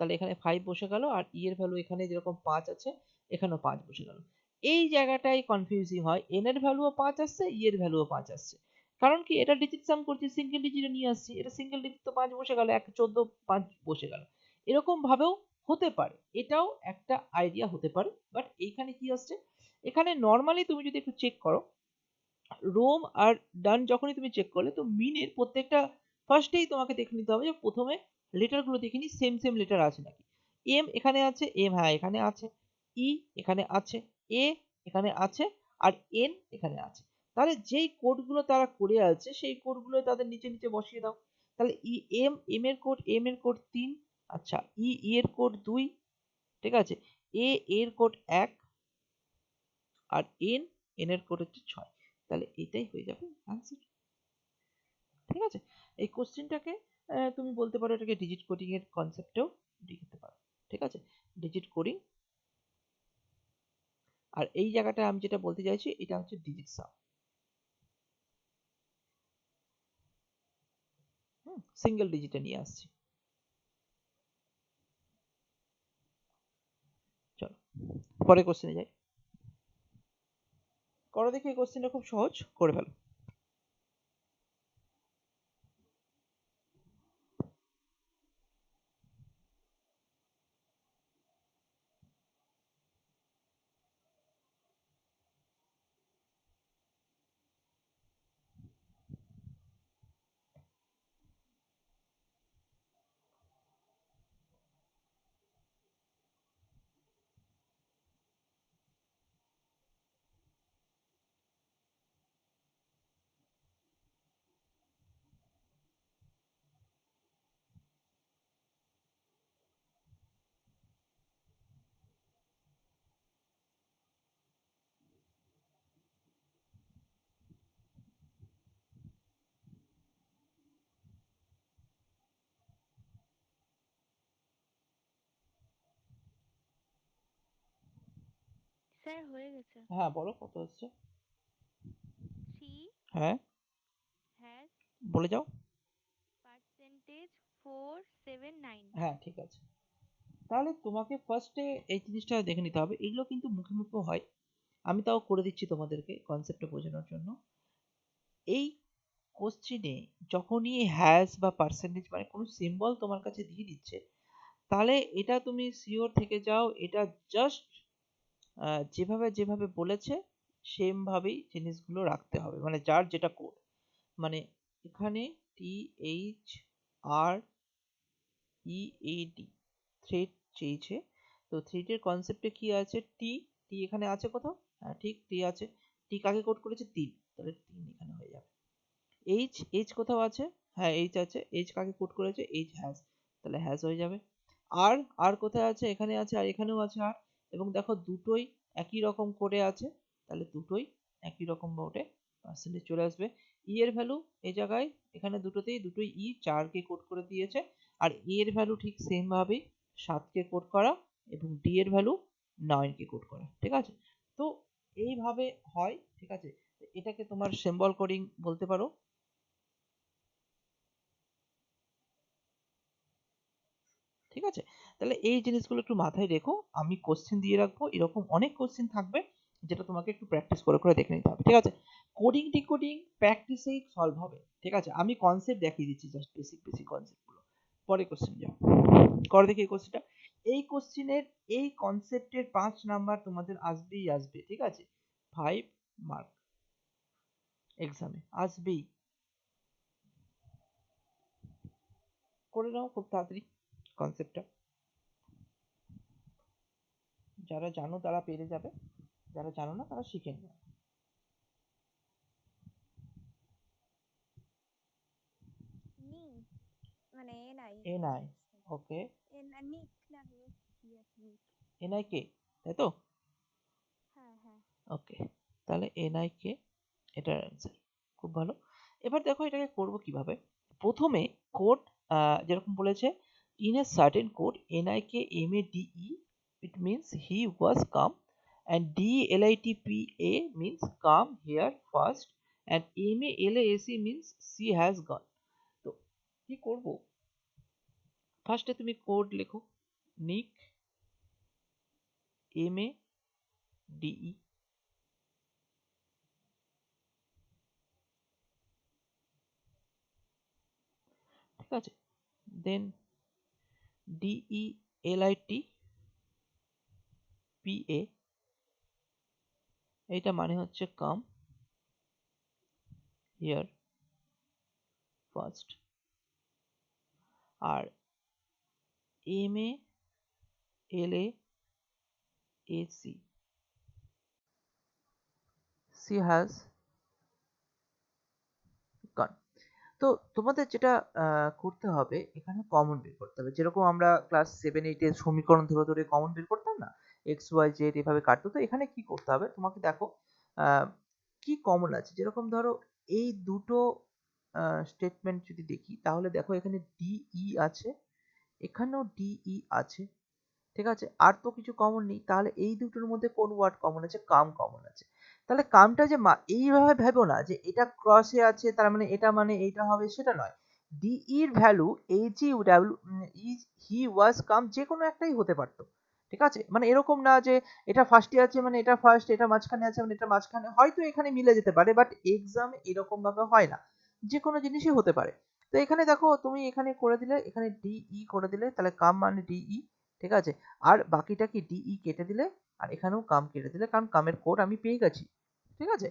তাহলে এখানে 5 বসে গেল। আর ই এর ভ্যালু এখানে যেরকম 5 আছে এখানেও 5 বসে গেল। এই জায়গাটাই কনফিউজিং হয়, এন এর ভ্যালুও 5 আসছে, ই এর ভ্যালুও 5 আসছে। কারণ কি, এটা ডিজিট সাম করছি, সিঙ্গেল ডিজিটে নিয়ে আসছি, এটা সিঙ্গেল ডিজিট তো 5 বসে গেল, 1 14 5 বসে গেল। এরকম ভাবেও হতে পারে, এটাও একটা আইডিয়া হতে পারে। বাট এইখানে কি আসছে, এখানে নর্মালি তুমি যদি একটু চেক করো, রোম আর ডান যখনই তুমি চেক করলে তো মিনের প্রত্যেকটা ফার্স্টেই তোমাকে দেখে নিতে হবে যে প্রথমে লেটারগুলো দেখে নি সেম লেটার আছে নাকি। এম এখানে আছে, এম হ্যাঁ এখানে আছে, ই এখানে আছে, এ এখানে আছে, আর এন এখানে আছে। তাহলে যেই কোডগুলো তারা করে আছে সেই কোডগুলো তাদের নিচে বসিয়ে দাও। তাহলে ই এম এর কোড 3, আচ্ছা ই এর কোড 2, ঠিক আছে, এর কোড 1, আর এন এর কোড হচ্ছে 6। তাহলে এটাই হয়ে যাবে আনসার। ঠিক আছে, এই কোশ্চেনটাকে তুমি বলতে পারো এটাকে ডিজিট কোডিং এর কনসেপ্টেও লিখতে পারো। ঠিক আছে, ডিজিট কোডিং। আর এই জায়গাটা আমি যেটা বলতে চাইছি এটা হচ্ছে ডিজিট সাম। সিঙ্গেল ডিজিটে নিয়ে আসছি। চলো পরে কোশ্চেনে যাই। করো দেখি, এই কোশ্চেনটা খুব সহজ, করে ফেলো। স্যার হয়ে গেছে। হ্যাঁ বলো কত হচ্ছে। 3 হ্যাঁ হ্যাশ বলে যাও। পার্সেন্টেজ 479। হ্যাঁ ঠিক আছে, তাহলে তোমাকে ফার্স্টে এই জিনিসটা দেখে নিতে হবে। এগুলো কিন্তু মুখে মুখেও হয়, আমি তাও করে দিচ্ছি তোমাদেরকে কনসেপ্টটা বোঝানোর জন্য। এই কোশ্চেনে যখনই হ্যাশ বা পার্সেন্টেজ মানে কোনো সিম্বল তোমার কাছে দিয়ে দিচ্ছে, তাহলে এটা তুমি শিওর থেকে যাও এটা জাস্ট যেভাবে বলেছে সেম ভাবেই জিনিসগুলো রাখতে হবে, মানে যার যেটা কোড। মানে এখানে THREAD থ্রেড চেয়েছে, তো থ্রেডের কনসেপ্টে কি আছে, টি টি এখানে আছে কোথাও, হ্যাঁ ঠিক টি আছে, টি কাকে কোড করেছে 3, তাহলে 3 এখানে হয়ে যাবে। এইচ কোথাও আছে, হ্যাঁ এইচ আছে, এইচ কাকে কোড করেছে, এইচ হ্যাজ, তাহলে হ্যাজ হয়ে যাবে। আর আর কোথায় আছে, এখানে আছে আর এখানেও আছে আর, এবং দেখো দুটোই একই রকম করে আছে, তাহলে দুটোই একই রকম ভাবে পার্সেন্টেজ চলে আসবে। ই এর ভ্যালু এই জায়গায় এখানে দুটোই ই 4কে কোড করে দিয়েছে, আর এ এর ভ্যালু ঠিক সেম ভাবেই 7কে কোড করা, এবং ডি এর ভ্যালু 9কে কোড করা। ঠিক আছে, তো এইভাবে হয়। ঠিক আছে, এটাকে তোমার সিম্বল কোডিং বলতে পারো। ঠিক আছে, তাহলে এই জিনিসগুলো একটু মাথায় রেখো, আমি কোশ্চেন দিয়ে রাখবো, এরকম অনেক কোশ্চেন থাকবে যেটা তোমাকে একটু প্র্যাকটিস করে দেখে নিতে হবে। ঠিক আছে, কোডিং ডিকোডিং প্র্যাকটিসেই সলভ হবে। ঠিক আছে, আমি কনসেপ্ট দেখিয়ে দিচ্ছি, জাস্ট বেসিক কনসেপ্টগুলো। পরে কোশ্চেন যাও, করে দেখি এই কোশ্চেনটা। এই কোশ্চেনের এই কনসেপ্টের 5 নাম্বার তোমাদের আসবেই আসবে। ঠিক আছে, 5 মার্ক এক্সামে আসবেই, করে নাও খুব তাড়াতাড়ি কনসেপ্টটা। যারা জানো তারা পেরে যাবে, যারা জানো না তারা শিখে নেবে। নি মানে এনআই এনআই, ওকে, নিক না নিক ইয়েস নিক। এনআইকে, তাই তো? হ্যাঁ হ্যাঁ। ওকে, তাহলে এনআইকে এটার অ্যান্সার। খুব ভালো। এবার দেখো এটাকে করব কিভাবে। প্রথমে কোড যেরকম বলেছে, in a certain code NIK MADE it means he was come, and DLITPA means come here first, and MALASE means she has gone। তো কি করব, ফার্স্টে তুমি কোড লেখো, নিক MADE, ঠিক আছে, দেন DELITPA, এইটা মানে হচ্ছে কাম, here first, R MA LA AC C has gone. তো তোমাদের যেটা করতে হবে এখানে কমন বের করতে হবে, যেরকম আমরা ক্লাস 7 8 এর সমীকরণ ধরে ধরে কমন বের করতাম না, XY Z এভাবে কাটতো। তো এখানে কি করতে হবে তোমাকে, দেখো কি কমন আছে। যেরকম ধরো এই দুটো স্টেটমেন্ট যদি দেখি, তাহলে দেখো এখানে DE আছে, এখানেও DE আছে, ঠিক আছে। আর তো কিছু কমন নেই, তাহলে এই দুটোর মধ্যে কোন ওয়ার্ড কমন আছে? কাম কমন আছে। তাহলে কামটা যে এইভাবে ভেবো না যে এটা ক্রসে আছে তার মানে এইটা হবে, সেটা নয়। ডি এর value H U W is he was come, যে কোনো একটাই হতে পারতো, ঠিক আছে। মানে এরকম না যে এটা ফার্স্টে আছে মানে এটা ফার্স্ট, এটা মাঝখানে আছে মানে এটা মাঝখানে, হয়তো এখানে মিলে যেতে পারে, বাট এক্সামে এরকম ভাবে হয় না, যে কোনো জিনিসই হতে পারে। তো এখানে দেখো তুমি এখানে করে দিলে, এখানে ডিই করে দিলে, তাহলে কাম মানে ডিই, ঠিক আছে। আর বাকিটা কি ডিই কেটে দিলে, আর এখানেও কাম কেটে দিলে, কারণ কামের কোড আমি পেয়ে গেছি, ঠিক আছে।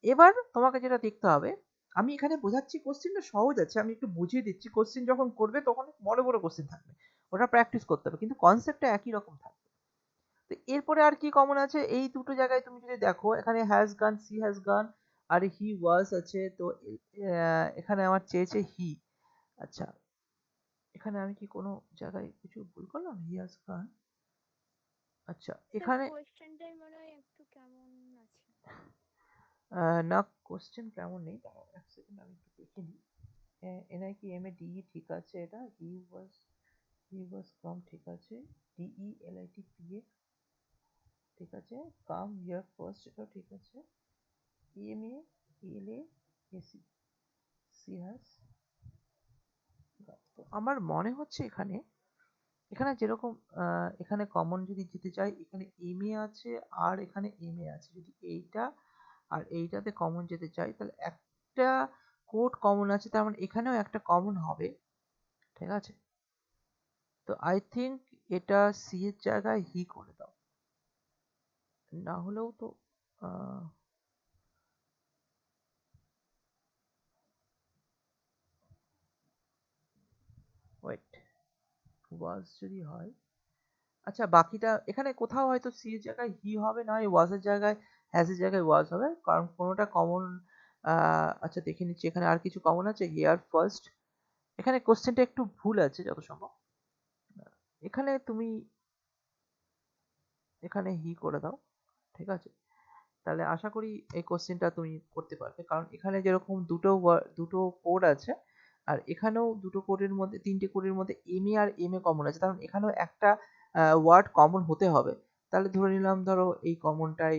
এবার তোমাকে যেটা দেখতে হবে, আমি এখানে বোঝাচ্ছি কোশ্চেনটা সহজ আছে, আমি একটু বুঝিয়ে দিচ্ছি। কোশ্চেন যখন করবে তখন বড় বড় কোশ্চেন থাকবে, ওটা প্র্যাকটিস করতে হবে, কিন্তু কনসেপ্টটা একই রকম থাকবে। তো এরপরে আর কি কমন আছে, এই দুটো জায়গায় তুমি যদি দেখো, এখানে has gone, she has gone, আর হি ওয়াজ আছে। তো এখানে আমার চেয়েছে হি। আচ্ছা, এখানে আমি কি কোনো জায়গায় কিছু ভুল করলাম? He has gone. আচ্ছা, স্যার এখানে কোয়েশ্চেনটাই মনে হয় একটু কেমন আছে। না, কোশ্চেন কেমন নেই, দাঁড়াও এক সেকেন্ড আমি একটু দেখে নিই। এনআই কি এম এ ডিই ঠিক আছে, এটা হি ওয়াজ কাম ঠিক আছে, ডিই এলআইটি পিএ ঠিক আছে, কাম হিয়ার ফার্স্ট এটাও ঠিক আছে, M A L A A C C has. তো আমার মনে হচ্ছে এখানে এখানে যেরকম এখানে কমন যদি যেতে চাই, এখানে এম এ আছে আর এখানে এম এ আছে, যদি এইটা আর এইটাতে কমন যেতে চাই, তাহলে একটা কোড কমন আছে, তার মানে এখানেও একটা কমন হবে, ঠিক আছে। তো আই থিঙ্ক এটা সি এর জায়গায় হি করে দাও, না হলেও তো ওয়েট, ওয়াজ যদি হয়, আচ্ছা বাকিটা এখানে কোথাও হয়তো সি এর জায়গায় হি হবে, না হয় ওয়াজ এর জায়গায় হ্যাজ এর জায়গায় ওয়াজ হবে, কারণ কোনোটা কমন। আচ্ছা দেখে নিচ্ছি এখানে আর কিছু কমন আছে, হিয়ার ফার্স্ট। এখানে কোশ্চেনটা একটু ভুল আছে যত সম্ভব, এখানে তুমি এখানে হি করে দাও, ঠিক আছে। তাহলে আশা করি এই কোশ্চেনটা তুমি করতে পারবে, কারণ এখানে যেরকম দুটো কোড আছে, আর এখানেও দুটো কোডের মধ্যে, তিনটে কোডের মধ্যে M A R M a common আছে, কারণ এখানেও একটা ওয়ার্ড কমন হতে হবে। তাহলে ধরে নিলাম, ধরো এই কমনটাই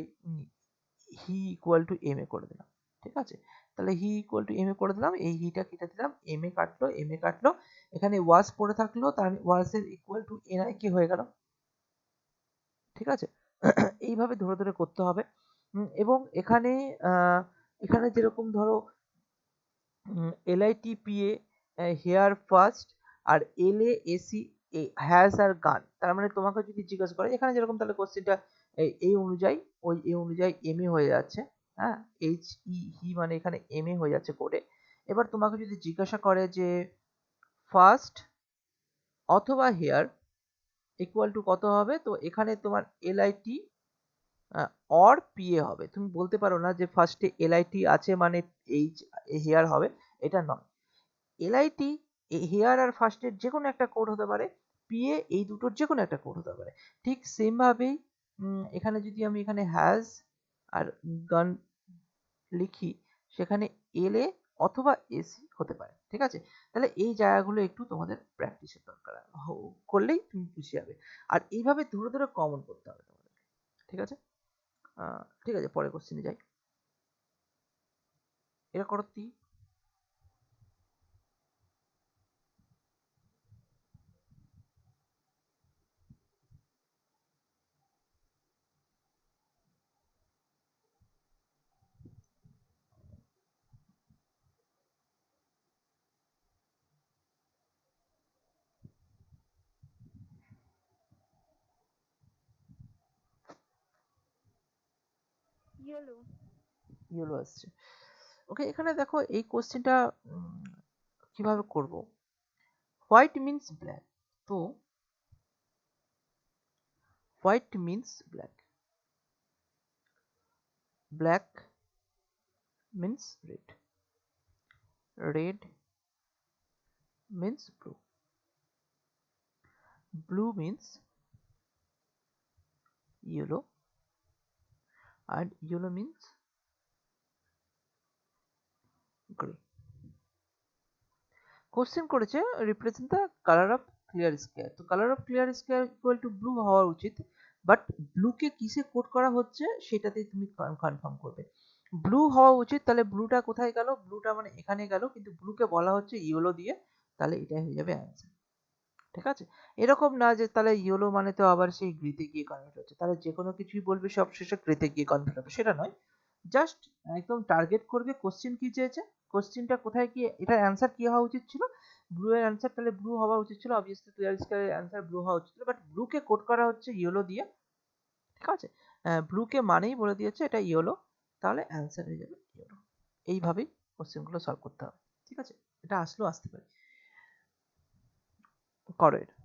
হি ইকুয়াল টু এম এ করে দিলাম, ঠিক আছে। তাহলে হি ইকুয়াল টু এম এ করে দিলাম, এই হিটা কেটে দিলাম, এম এ কাটলো, এম এ কাটলো, এখানে ওয়াজ পড়ে থাকলো, তার ওয়াজ এর ইকুয়াল টু এন আই কি হয়ে গেল, ঠিক আছে। এইভাবে ধরে ধরে করতে হবে। এবং এখানে এখানে যেরকম ধরো LITPA হেয়ার ফার্স্ট, আর LAAC হ্যাজ আর গান, তার মানে তোমাকে যদি জিজ্ঞাসা করে এখানে যেরকম, তাহলে কোশ্চেনটা এই অনুযায়ী, ওই এ অনুযায়ী এম এ হয়ে যাচ্ছে, হ্যাঁ। হি মানে এখানে এম এ হয়ে যাচ্ছে কোডে। এবার তোমাকে যদি জিজ্ঞাসা করে যে ফার্স্ট অথবা হেয়ার ইকুয়াল টু কত হবে, তো এখানে তোমার LIT অর পিএ হবে। তুমি বলতে পারো না যে ফার্স্টে LIT আছে মানে এইচ হেয়ার হবে, এটা নয়। LIT হেয়ার আর ফার্স্টের যে কোনো একটা কোড হতে পারে, পিএ এই দুটোর যে কোনো একটা কোড হতে পারে। ঠিক সেম ভাবেই এখানে যদি আমি এখানে হ্যাজ আর গান লিখি, সেখানে এলএ অথবা এসি হতে পারে, ঠিক আছে। তাহলে এই জায়গাগুলো একটু তোমাদের প্র্যাকটিসের দরকার, করলেই তুমি বুঝে যাবে। আর এইভাবে ধরে ধরে কমন করতে হবে তোমাদের, ঠিক আছে। ঠিক আছে, পরের কোশ্চেনে যাই। এটা করো তি। ইয়েলো। ইয়েলো আসছে। ওকে, এখানে দেখো এই কোশ্চেনটা কিভাবে করব। হোয়াইট মিন্স ব্ল্যাক, তো white means black, black means red, red means blue, blue means yellow, and yellow means grey. Question করেছে represent the colour of clear square, তো colour of clear square equal to blue হওয়া উচিত, but ব্লুকে কিসে code করা হচ্ছে সেটাতেই তুমি confirm করবে। ব্লু হওয়া উচিত, তাহলে ব্লুটা কোথায় গেল, ব্লুটা মানে এখানে গেল, কিন্তু ব্লুকে বলা হচ্ছে ইয়েলো দিয়ে, তাহলে এটাই হয়ে যাবে অ্যান্সার। ঠিক আছে, এরকম না যে তাহলে ইয়েলো মানে তো আবার সেই গ্রেতে গিয়ে কনভার্ট হচ্ছে, তাহলে যে কোনো কিছুই বলবে সব শেষে গ্রেতে গিয়ে কনভার্ট হবে, সেটা নয়। জাস্ট একদম টার্গেট করবে কোশ্চেন কি চেয়েছে, কোশ্চেনটা কোথায় কি, এটার অ্যান্সার কি হওয়া উচিত ছিল, ব্লু এর অ্যান্সার তাহলে ব্লু হওয়া উচিত ছিল, অবভিয়াসলি ক্লিয়ার স্কাইয়ের অ্যান্সার ব্লু হওয়া উচিত ছিল, বাট ব্লুকে কোড করা হচ্ছে ইয়েলো দিয়ে। ঠিক আছে, ব্লুকে মানেই বলে দিয়েছে এটা ইয়েলো, তাহলে অ্যান্সার হয়ে যাবে ইয়েলো। এইভাবেই কোশ্চেনগুলো সলভ করতে হবে। ঠিক আছে, এটা আসলেও আসতে পারে, করো এটা।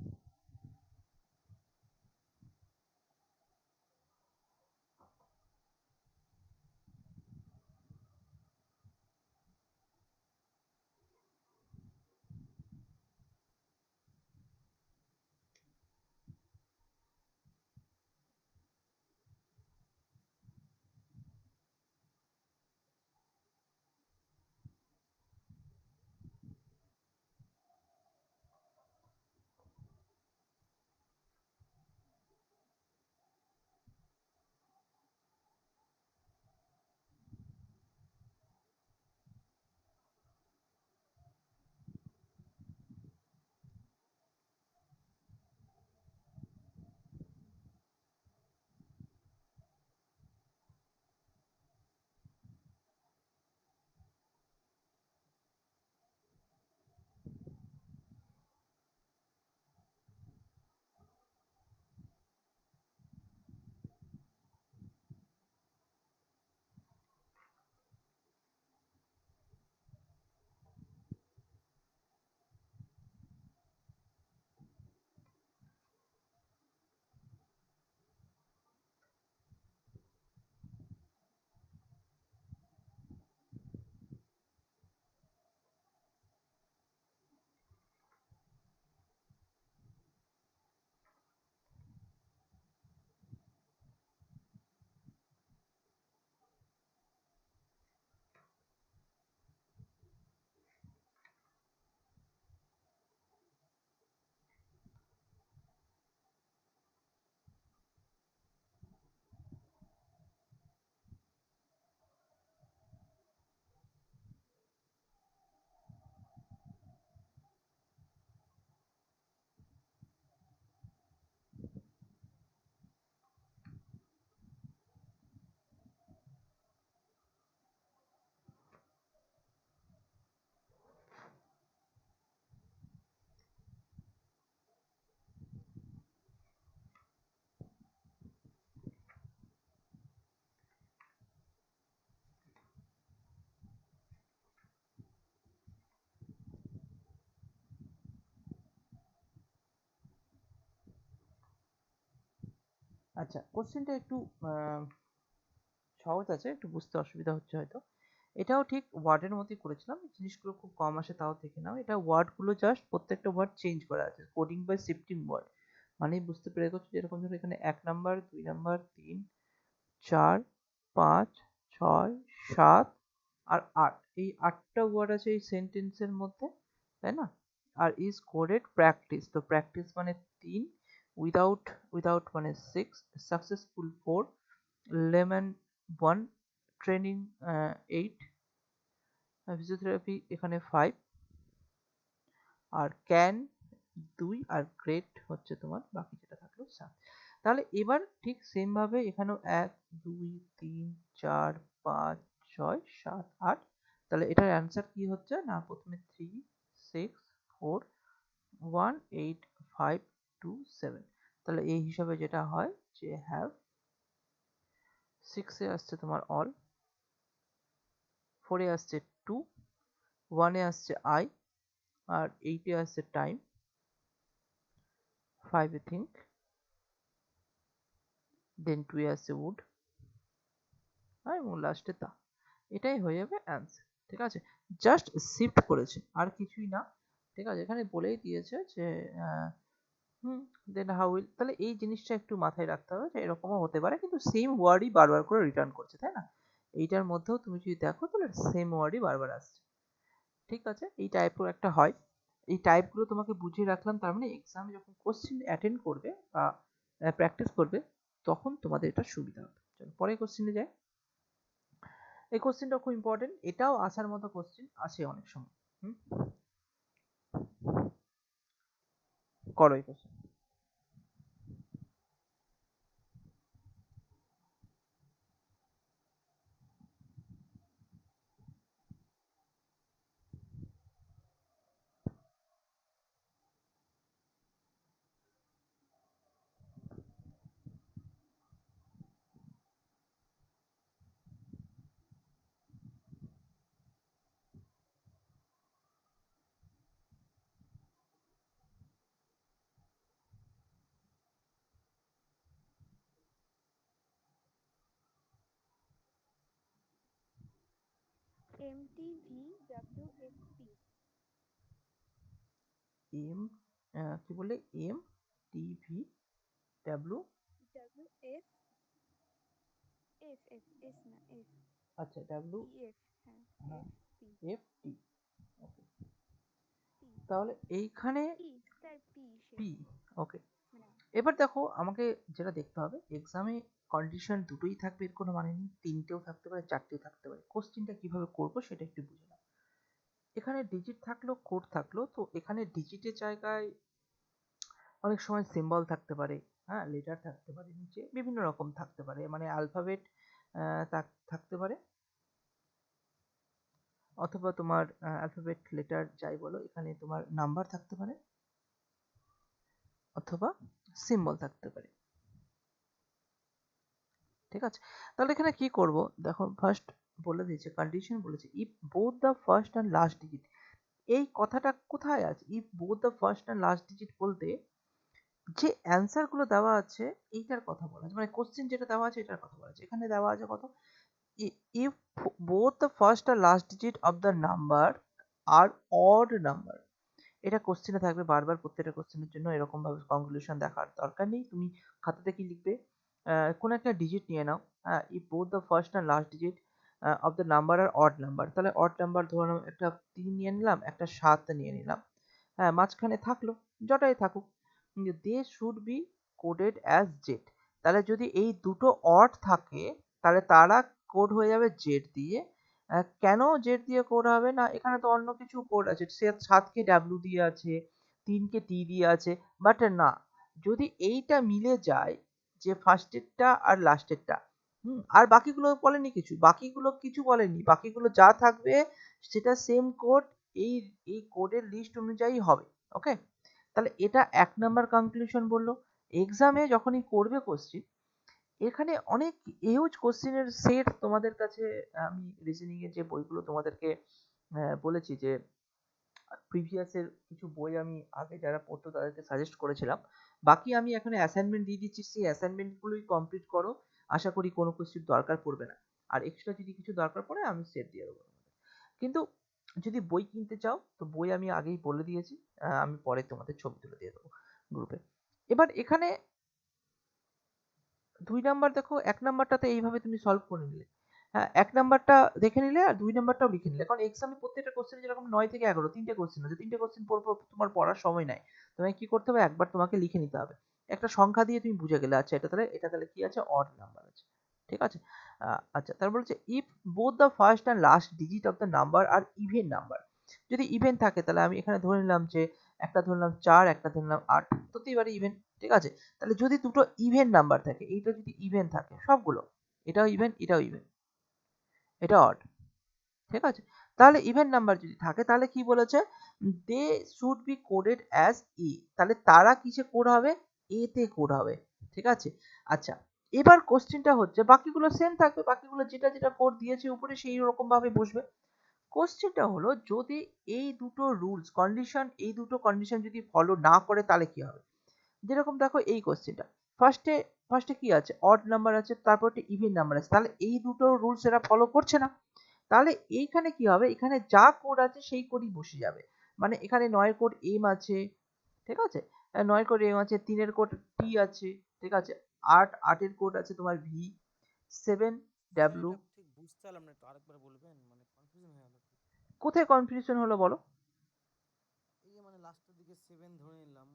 আচ্ছা, কোশ্চেনটা একটু সহজ আছে, একটু বুঝতে অসুবিধা হচ্ছে হয়তো। এটাও ঠিক ওয়ার্ডের মতোই করেছিলাম, জিনিসগুলো খুব কম আসে তাও দেখে নাও। এটা ওয়ার্ডগুলো জাস্ট প্রত্যেকটা ওয়ার্ড চেঞ্জ করা আছে, কোডিং বাই শিফটিং ওয়ার্ড, মানে বুঝতে পেরে গেছো, যেরকম ধরো এখানে 1 নাম্বার, 2 নাম্বার, 3, 4, 5, 6, 7 আর 8, এই 8টা ওয়ার্ড আছে এই সেন্টেন্সের মধ্যে, তাই না? আর ইজ কোডেড প্র্যাকটিস, তো প্র্যাকটিস মানে 3, উইদাউট উইদাউট মানে 6, সাকসেসফুল 4, লেমন 1, ট্রেনিং 8, ফিজিওথেরাপি এখানে 5, আর ক্যান 2, আর গ্রেট হচ্ছে তোমার বাকি যেটা থাকলো 7। তাহলে এবার ঠিক সেম ভাবে এখানেও 1, 2, 3, 4, 5, 6, 7, 8, তাহলে এটার অ্যান্সার কি হচ্ছে না, প্রথমে 3, 6, 4, 1, 8, 5, 2, 7, তাহলে এই হিসাবে যেটা হয় যে হ্যাভ 6 এ আসছে তোমার অল, 4 এ আসছে 2, 1 এ আসছে I, আর 8 এ আসছে টাইম, 5 এ think, দেন 2 এ আসছে wood, এবং লাস্টে তা। এটাই হয়ে যাবে অ্যান্সার। ঠিক আছে, জাস্ট শিফট করেছে আর কিছুই না। ঠিক আছে, এখানে বলেই দিয়েছে যে দেন হাউ উইল, তাহলে এই জিনিসটা একটু মাথায় রাখতে হবে যে এরকমও হতে পারে, কিন্তু সেম ওয়ার্ডই বারবার করে রিটার্ন করছে, তাই না? এইটার মধ্যেও তুমি যদি দেখো তাহলে সেম ওয়ার্ডই বারবার আসছে। ঠিক আছে, এই টাইপের একটা হয়। এই টাইপগুলো তোমাকে বুঝিয়ে রাখলাম, তার মানে এক্সামে যখন কোশ্চেন অ্যাটেন্ড করবে বা প্র্যাকটিস করবে তখন তোমাদের এটা সুবিধা হবে। চলো পরের কোশ্চেনে যাই। এই কোশ্চেনটা খুব ইম্পর্টেন্ট, এটাও আসার মতো কোশ্চেন আসে অনেক সময়। করো এই কোশ্চেন। MTVWSP এম কি বলে, M T V W, WS S S S না S আচ্ছা ডাব্লিউ EF হ্যাঁ FP এফ টি। ওকে, তাহলে এইখানে P স্যার P পি। শেষে ওকে, মানে এবার দেখো আমাকে যেটা দেখতে হবে, এক্সামে কন্ডিশন দুটোই থাকবে এর কোনো মানে নেই, তিনটেও থাকতে পারে, চারটেও থাকতে পারে। কোশ্চেনটা কিভাবে করবো সেটা একটু বুঝে নাও। এখানে ডিজিট থাকলো, কোড থাকলো, তো এখানে ডিজিটের জায়গায় অনেক সময় সিম্বল থাকতে পারে, হ্যাঁ, লেটার থাকতে পারে, নিচে বিভিন্ন রকম থাকতে পারে, মানে অ্যালফাবেট থাকতে পারে, অথবা তোমার অ্যালফাবেট লেটার যাই বলো, এখানে তোমার নাম্বার থাকতে পারে, অথবা সিম্বল থাকতে পারে। ঠিক আছে, তাহলে এখানে কি করব দেখো, ফার্স্ট বলে দিয়েছে, কন্ডিশন বলেছে if both the first and last digit. এই কথাটা কোথায় আছে? If both the first and last digit বলতে যে অ্যান্সার গুলো দেওয়া আছে এইটার কথা বলা আছে, মানে কোশ্চেন যেটা দেওয়া আছে এটার কথা বলা আছে। এখানে দেওয়া আছে কত, if both the first or last digit of the number are odd number। এটা কোশ্চেনে থাকবে বারবার, প্রত্যেকটা কোশ্চেনের জন্য এরকম ভাবে কনক্লুশন দেখার দরকার নেই। তুমি খাতাতে কি লিখবে, কোন একটা ডিজিট নিয়ে নাও, হ্যাঁ, if both the first and last digit of the number are odd number, তাহলে অড নাম্বার ধরে নাও একটা 3 নিয়ে নিলাম, একটা 7 নিয়ে নিলাম, হ্যাঁ, মাঝখানে থাকলো, যটাই থাকুক, they should be coded as Z. তাহলে যদি এই দুটো অড থাকে তাহলে তারা কোড হয়ে যাবে জেড দিয়ে। কেন জেড দিয়ে কোড হবে না, এখানে তো অন্য কিছু কোড আছে, সে 7কে ডাব্লিউ দিয়ে আছে, 3কে টি দিয়ে আছে, বাট না, যদি এইটা মিলে যায় যে ফার্স্টেরটা আর লাস্টেরটা, আর বাকিগুলো বলেনি কিছু, বাকিগুলো কিছু বলেনি, বাকিগুলো যা থাকবে সেটা সেম কোড, এই এই কোডের লিস্ট অনুযায়ী হবে। ওকে, তাহলে এটা 1 নাম্বার কনক্লুশন বললো। এক্সামে যখনই করবে কোশ্চেন, এখানে অনেক হিউজ কোশ্চেনের সেট তোমাদের কাছে, আমি রিজনিং এর যে বইগুলো তোমাদেরকে বলেছি যে প্রিভিয়াস এর কিছু বই আমি আগে যারা পড়তো তাদেরকে সাজেস্ট করেছিলাম, বাকি আমি এখন অ্যাসাইনমেন্ট দিয়ে দিচ্ছি, সেই অ্যাসাইনমেন্ট গুলোই কমপ্লিট করো, আশা করি কোনো কোশ্চেন দরকার পড়বে না, আর এক্সট্রা যদি কিছু দরকার পড়ে আমি সেট দিয়ে দেবো। কিন্তু যদি বই কিনতে চাও তো বই আমি আগেই বলে দিয়েছি, আমি পরে তোমাদের ছবি তুলে দিয়ে দেবো গ্রুপে। এবার এখানে 2 নাম্বার দেখো, 1 নাম্বারটাতে এইভাবে তুমি সলভ করে নিলে, হ্যাঁ, 1 নাম্বারটা দেখে নিলে আর 2 নাম্বারটাও লিখে নিলে, কারণ এক্সামে প্রত্যেকটা কোশ্চেন যেরকম 9 থেকে 11 তিনটে কোশ্চেন আছে, তিনটে কোশ্চেন পড়বো, তোমার পড়ার সময় নাই, তোমাকে কি করতে হবে, একবার তোমাকে লিখে নিতে হবে, একটা সংখ্যা দিয়ে তুমি বুঝে গেলে আচ্ছা এটা তাহলে কি আছে, অড নাম্বার আছে। ঠিক আছে, আচ্ছা, তারপর হচ্ছে if both the first and last digit of the number are even number. যদি ইভেন থাকে তাহলে আমি এখানে ধরে নিলাম যে একটা ধরলাম 4, একটা ধরলাম 8, তো এবারে ইভেন। ঠিক আছে, তাহলে যদি দুটো ইভেন নাম্বার থাকে, এইটা যদি ইভেন থাকে সবগুলো, এটাও ইভেন, এটাও ইভেন, এটা অড। ঠিক আছে, তাহলে ইভেন নাম্বার যদি থাকে তাহলে কি বলেছে, they should be coded as E, তাহলে তারা কিসে কোড হবে, এ তে কোড হবে। ঠিক আছে, আচ্ছা, এবার কোশ্চেনটা হচ্ছে, বাকিগুলো সেম থাকবে, বাকিগুলো যেটা যেটা কোড দিয়েছে উপরে সেই রকম ভাবে বসবে। কোশ্চেনটা হলো, যদি এই দুটো রুলস কন্ডিশন, এই দুটো কন্ডিশন যদি ফলো না করে তাহলে কি হবে? যেরকম দেখো এই কোশ্চেনটা, ফার্স্টে ফার্স্টে কি আছে, অড নাম্বার আছে, তারপর একটা ইভেন নাম্বার আছে, তাহলে এই দুটো রুলস এরা ফলো করছে না। তাহলে এইখানে কি হবে, এখানে যা কোড আছে সেই কোডই বসে যাবে। মানে এখানে 9 এর কোড এম আছে, ঠিক আছে, 9 কোড এম আছে, 3 এর কোড টি আছে, ঠিক আছে, 8 এর কোড আছে তোমার ভি, 7 স্যার ডাব্লু। এটা ঠিক বুঝতে পারলাম না, একটু আরেকবার বলবেন, মানে কনফিউশন হয়ে গেল। কোথায় কনফিউশন হলো বলো? এই যে মানে লাস্টের দিকে 7 ধরে নিলাম,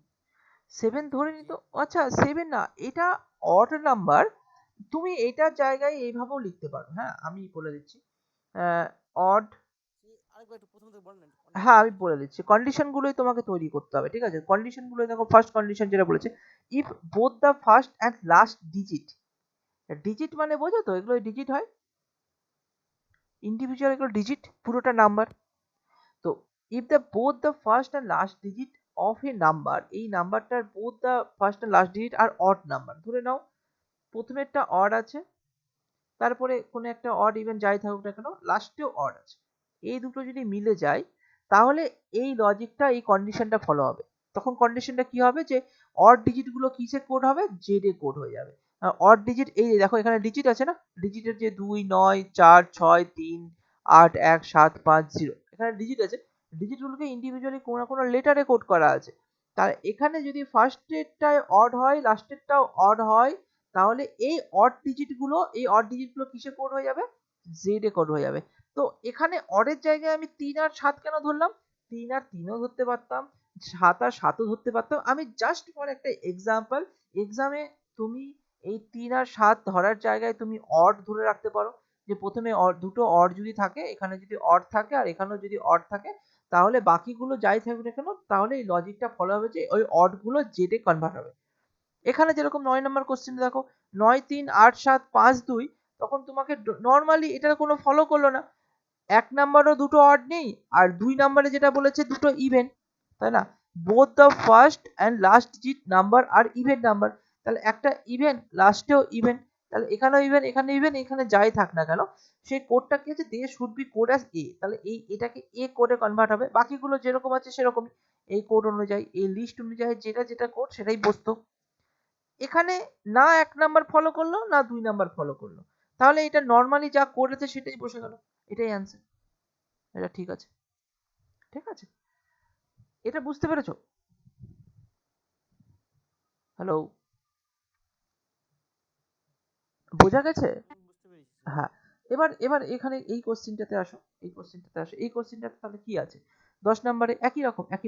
7 তারপর ধরে নিত, জেড আচ্ছা 7 না, এটা অড নাম্বার। তুমি এটার জায়গায় এইভাবেও লিখতে পারো, হ্যাঁ আমি বলে দিচ্ছি, অড। আরেকবার একটু প্রথম থেকে বলেন না, একটু হ্যাঁ কনফিউশন আমি হয়ে গেছে বলে তো। দিচ্ছি, কন্ডিশন গুলোই তোমাকে তৈরি করতে হবে, ঠিক আছে? কন্ডিশন গুলো দেখো, ফার্স্ট কন্ডিশন যেটা বলেছে, if both the first and last digit, digit মানে বোঝো তো, এগুলো ডিজিট হয়, ইন্ডিভিজুয়াল এগুলো ডিজিট, পুরোটা নাম্বার। তো if the both the first and last digit of a number, এই নাম্বারটার both the first and last digit are odd number, ধরে নাও প্রথমেরটা অড আছে, তারপরে কোনো একটা অড ইভেন যাই থাকুক না কেন লাস্টেও অড আছে, এই দুটো যদি মিলে যায় তাহলে এই লজিকটা, এই কন্ডিশনটা ফলো হবে। তখন কন্ডিশনটা কি হবে, যে অড ডিজিট গুলো কিসে কোড হবে, জেড এ কোড হয়ে যাবে। অড ডিজিট, এই যে দেখো এখানে ডিজিট আছে না, ডিজিটের যে 2 9 4 6 3 8 1 7 5 0, এখানে ডিজিট আছে, ডিজিট গুলোকে ইন্ডিভিজুয়ালি কোনো না কোনো লেটারে কোড করা আছে। তার এখানে যদি ফার্স্টেরটায় অড হয়, লাস্টেরটাও অড হয়, তাহলে এই অড ডিজিট গুলো, এই অড ডিজিট গুলো কিসে কোড হয়ে যাবে, জেড এ কোড হয়ে যাবে। তো এখানে অডের জায়গায় আমি 3 আর 7 কেন ধরলাম, 3 আর 3ও ধরতে পারতাম, 7 আর 7ও ধরতে পারতাম, আমি জাস্ট ফর একটা এক্সাম্পল, এক্সামে তুমি এই 3 আর 7 ধরার জায়গায় তুমি অড ধরে রাখতে পারো, যে প্রথমে দুটো অড যদি থাকে, এখানে যদি অড থাকে আর এখানেও যদি অড থাকে, তাহলে বাকিগুলো যাই থাকুক না কেন, তাহলে এই লজিকটা ফলো হবে যে ওই অড গুলো জেড এ কনভার্ট হবে। এখানে যেরকম 9 নম্বর কোশ্চেন দেখো, 9 3 8 7 5 2, তখন তোমাকে নর্মালি এটা কোনো ফলো করলো না, এক নাম্বারও দুটো অড নেই, আর 2 নাম্বারে যেটা বলেছে দুটো ইভেন, তাই না? Both the first and last digit number are even number, তাহলে একটা ইভেন, লাস্টেও ইভেন, তাহলে এখানেও ইভেন, এখানে ইভেন, এখানে যাই থাক না কেন সেই কোডটা কি আছে, they should be code as A, তাহলে এই এটাকে এ কোডে কনভার্ট হবে, বাকিগুলো যেরকম আছে সেরকমই, এই কোড অনুযায়ী, এই লিস্ট অনুযায়ী যেটা যেটা কোড সেটাই বসতো। এখানে না 1 নাম্বার ফলো করলো না 2 নাম্বার ফলো করলো, তাহলে এটা নর্মালি যা করেছে সেটাই বসে গেল, এটাই অ্যান্সার। এটা ঠিক আছে, ঠিক আছে, এটা বুঝতে পেরেছো? হ্যালো, বোঝা গেছে? বুঝতে পেরেছি স্যার। হ্যাঁ, এবার এবার এখানে এই কোশ্চেনটাতে আসো, এই কোশ্চেনটাতে আসো, এই কোশ্চেনটাতে তাহলে কি আছে, 10 নম্বরে একই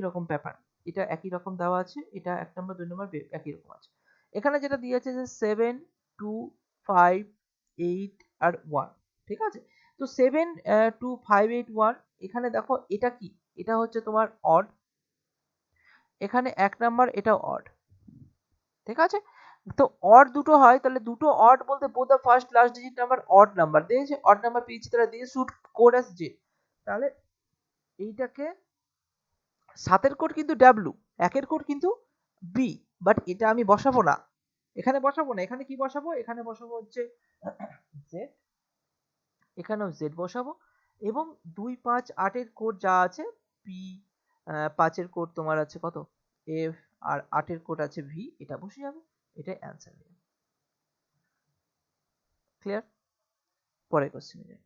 রকম ব্যাপার, এটা একই রকম দেওয়া আছে, এটা 1 নম্বর 2 নম্বর একই রকম আছে। এখানে যেটা দিয়েছে যে 7 2 5 8 আর 1, ঠিক আছে? তো 7 2 5 8 1, এখানে দেখো এটা কি, এটা হচ্ছে তোমার অড, এখানে 1 নাম্বার এটাও অড, ঠিক আছে? তো অড দুটো হয়, তাহলে দুটো অড বলতে both the first last digit number odd number দিয়েছে, অড নাম্বার পেয়েছি, তাহলে দিয়ে শুড কোড অ্যাজ জে, তাহলে এইটাকে 7 এর কোড কিন্তু ডাব্লু, 1 এর কোড কিন্তু বি, বাট এটা আমি বসাবো না, এখানে বসাবো না, এখানে কি বসাবো, এখানে বসাবো হচ্ছে জেড, এখানেও জেড বসাবো, এবং 2 5 8 এর কোড যা আছে পি, 5 এর কোড তোমার আছে কত এফ, আর 8 এর কোড আছে ভি, এটা বসে যাবে, এটাই অ্যান্সার। ক্লিয়ার? পরের কোশ্চেনে যাই,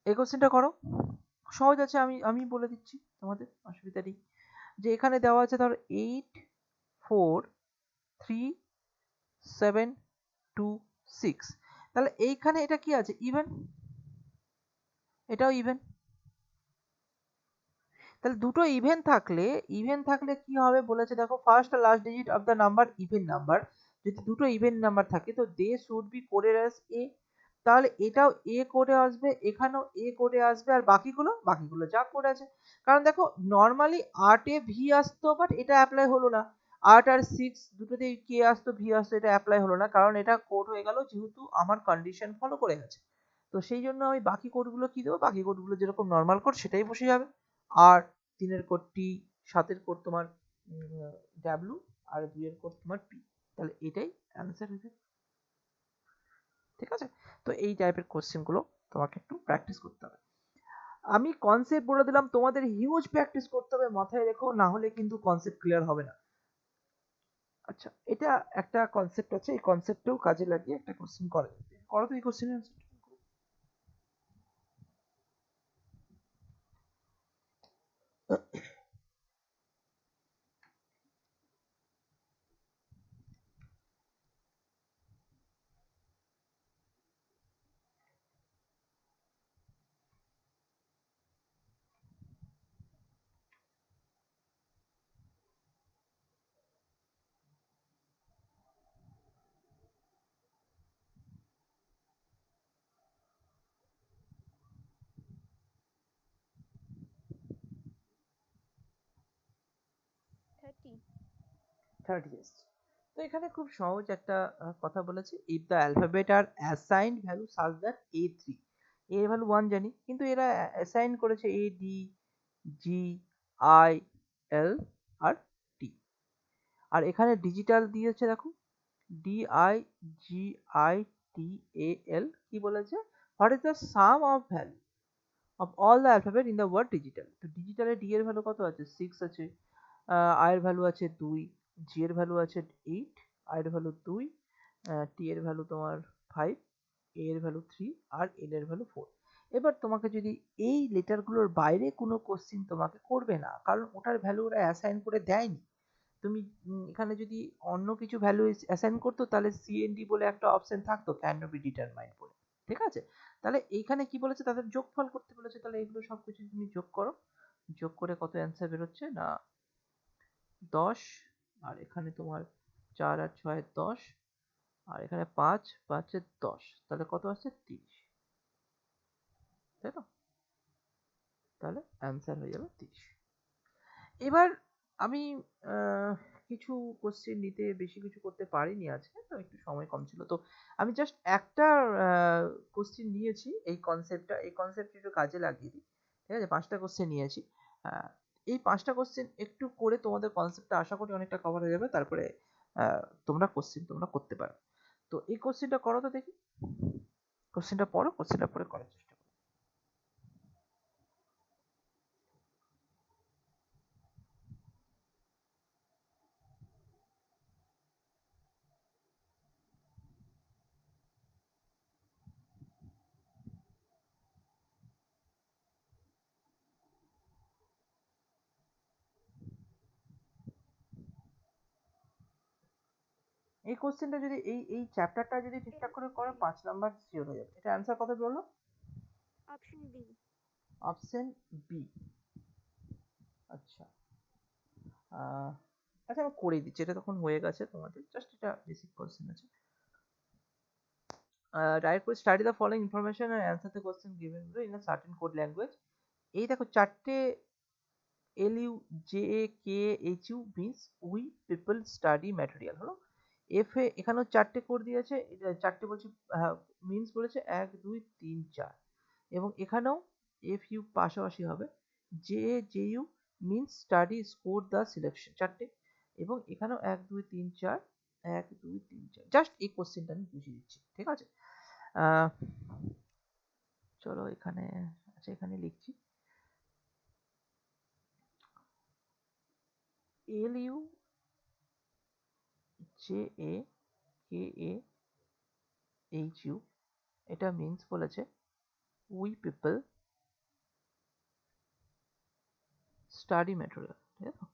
এই কোশ্চেনটা করো, সহজ আছে, আমি আমি বলে দিচ্ছি তোমাদের, অসুবিধা নেই। যে এখানে দেওয়া আছে ধর 8 4 3 7 2 6, তাহলে এইখানে এটা কি আছে, ইভেন, এটাও ইভেন, তাহলে দুটো ইভেন থাকলে কি হবে বলেছে দেখো, ফার্স্ট আর last digit of the number even number, যদি দুটো ইভেন নাম্বার থাকে তো they should be coded as A, তাহলে এটাও এ কোডে আসবে, এখানেও এ কোডে আসবে, আর বাকিগুলো যা কোড আছে, কারণ দেখো নর্মালি 8 এ ভি আসতো, বাট এটা অ্যাপ্লাই হলো না, 8 আর 6 দুটোতেই কে আসতো, ভি আসতো, এটা অ্যাপ্লাই হলো না, কারণ এটা কোড হয়ে গেল যেহেতু আমার কন্ডিশন ফলো করে গেছে। তো সেই জন্য আমি বাকি কোডগুলো কি দেবো, বাকি কোডগুলো যেরকম নর্মাল কোড সেটাই বসে যাবে, আর 3 এর কোড টি, 7 এর কোড তোমার ডাব্লু, আর 2 এর কোড তোমার পি, তাহলে এটাই অ্যান্সার হয়ে যাবে। ঠিক আছে, তো এই টাইপের কোশ্চেনগুলো তোমাকে একটু প্র্যাকটিস করতে হবে। আমি কনসেপ্ট বলে দিলাম, তোমাদের হিউজ প্র্যাকটিস করতে হবে, মাথায় রেখো, না হলে কিন্তু কনসেপ্ট ক্লিয়ার হবে না। আচ্ছা, এটা একটা কনসেপ্ট আছে, এই কনসেপ্টটাও কাজে লাগিয়ে একটা কোশ্চেন করো তো এই কোশ্চেনের অ্যান্সার। 30. 30 years। তো এখানে খুব সহজ একটা কথা বলেছে, if the alphabet are assigned value such that A3, এর ভ্যালু 1 জানি, কিন্তু এরা অ্যাসাইন করেছে ADGIL আর টি, আর এখানে ডিজিটাল দিয়েছে, দেখো DIGITAL, কি বলেছে, what is the sum of value of all the alphabet in the word digital. তো ডিজিটালে ডি এর ভ্যালু কত আছে, 6 আছে, আই এর ভ্যালু আছে 2, জি এর ভ্যালু আছে 8, আই এর ভ্যালু 2, টি এর ভ্যালু তোমার 5, এ এর ভ্যালু 3, আর এল এর ভ্যালু 4। এবার তোমাকে যদি এই লেটারগুলোর বাইরে কোনো কোশ্চিন তোমাকে করবে না, কারণ ওটার ভ্যালু ওরা অ্যাসাইন করে দেয়নি। তুমি এখানে যদি অন্য কিছু ভ্যালু অ্যাসাইন করতো, তাহলে সিএনডি বলে একটা অপশন থাকতো, ক্যান বি ডিটারমাইন্ড বলে। ঠিক আছে, তাহলে এইখানে কি বলেছে, তাদের যোগফল করতে বলেছে, তাহলে এগুলো সবকিছু তুমি যোগ করো, যোগ করে কত অ্যান্সার বেরোচ্ছে না 10, আর এখানে তোমার 4 আর 6 10, আর এখানে 5 5 10, তাহলে কত আসছে 30, তাই তো? তাহলে অ্যান্সার হয়ে যাবে 30। এবার আমি আহ, কিছু কোশ্চেন নিতে বেশি কিছু করতে পারিনি আজকে, তো একটু সময় কম ছিল, তো আমি জাস্ট একটা কোশ্চেন নিয়েছি, এই কনসেপ্টটা একটু কাজে লাগিয়ে দিই। ঠিক আছে, 5টা কোশ্চেন নিয়েছি। আহ, এই 5টা কোশ্চেন একটু করে তোমাদের কনসেপ্টটা আশা করি অনেকটা কভার হয়ে যাবে, তারপরে তোমরা করতে পারো। তো এই কোশ্চেনটা করো তো দেখি, কোশ্চেনটা পড়ো, কোশ্চেনটা পড়ে করার চেষ্টা করো। এই কোশ্চেনটা যদি এই চ্যাপ্টারটা যদি ঠিকঠাক করে করো, 5 নাম্বার শিওর হয়ে যাবে। এটা অ্যান্সার কত বললো? Option B. Option B. আচ্ছা, আচ্ছা আমি করে দিচ্ছি, এটা তখন হয়ে গেছে তোমাদের, জাস্ট এটা বেসিক কোশ্চেন আছে। রাইট করে study the following information and answer the question given below in a certain code language. এই দেখো চারটে LUJAKHU means we people study material হলো। এখানেও চারটে কোড দিয়েছে, এটা চারটে বলছে, মিন্স বলেছে 1 2 3 4, এবং এখানেও FU পাশাপাশি হবে, JU means study score the selection, চারটে, এবং এখানেও 1 2 3 4, 1 2 3 4, জাস্ট এই কোশ্চেনটা আমি বুঝিয়ে দিচ্ছি। ঠিক আছে, আহ, চলো এখানে, আচ্ছা এখানে লিখছি LUJAKHU, এটা মিন্স বলেছে উই পিপল স্টাডি ম্যাটেরিয়াল। ঠিক আছে,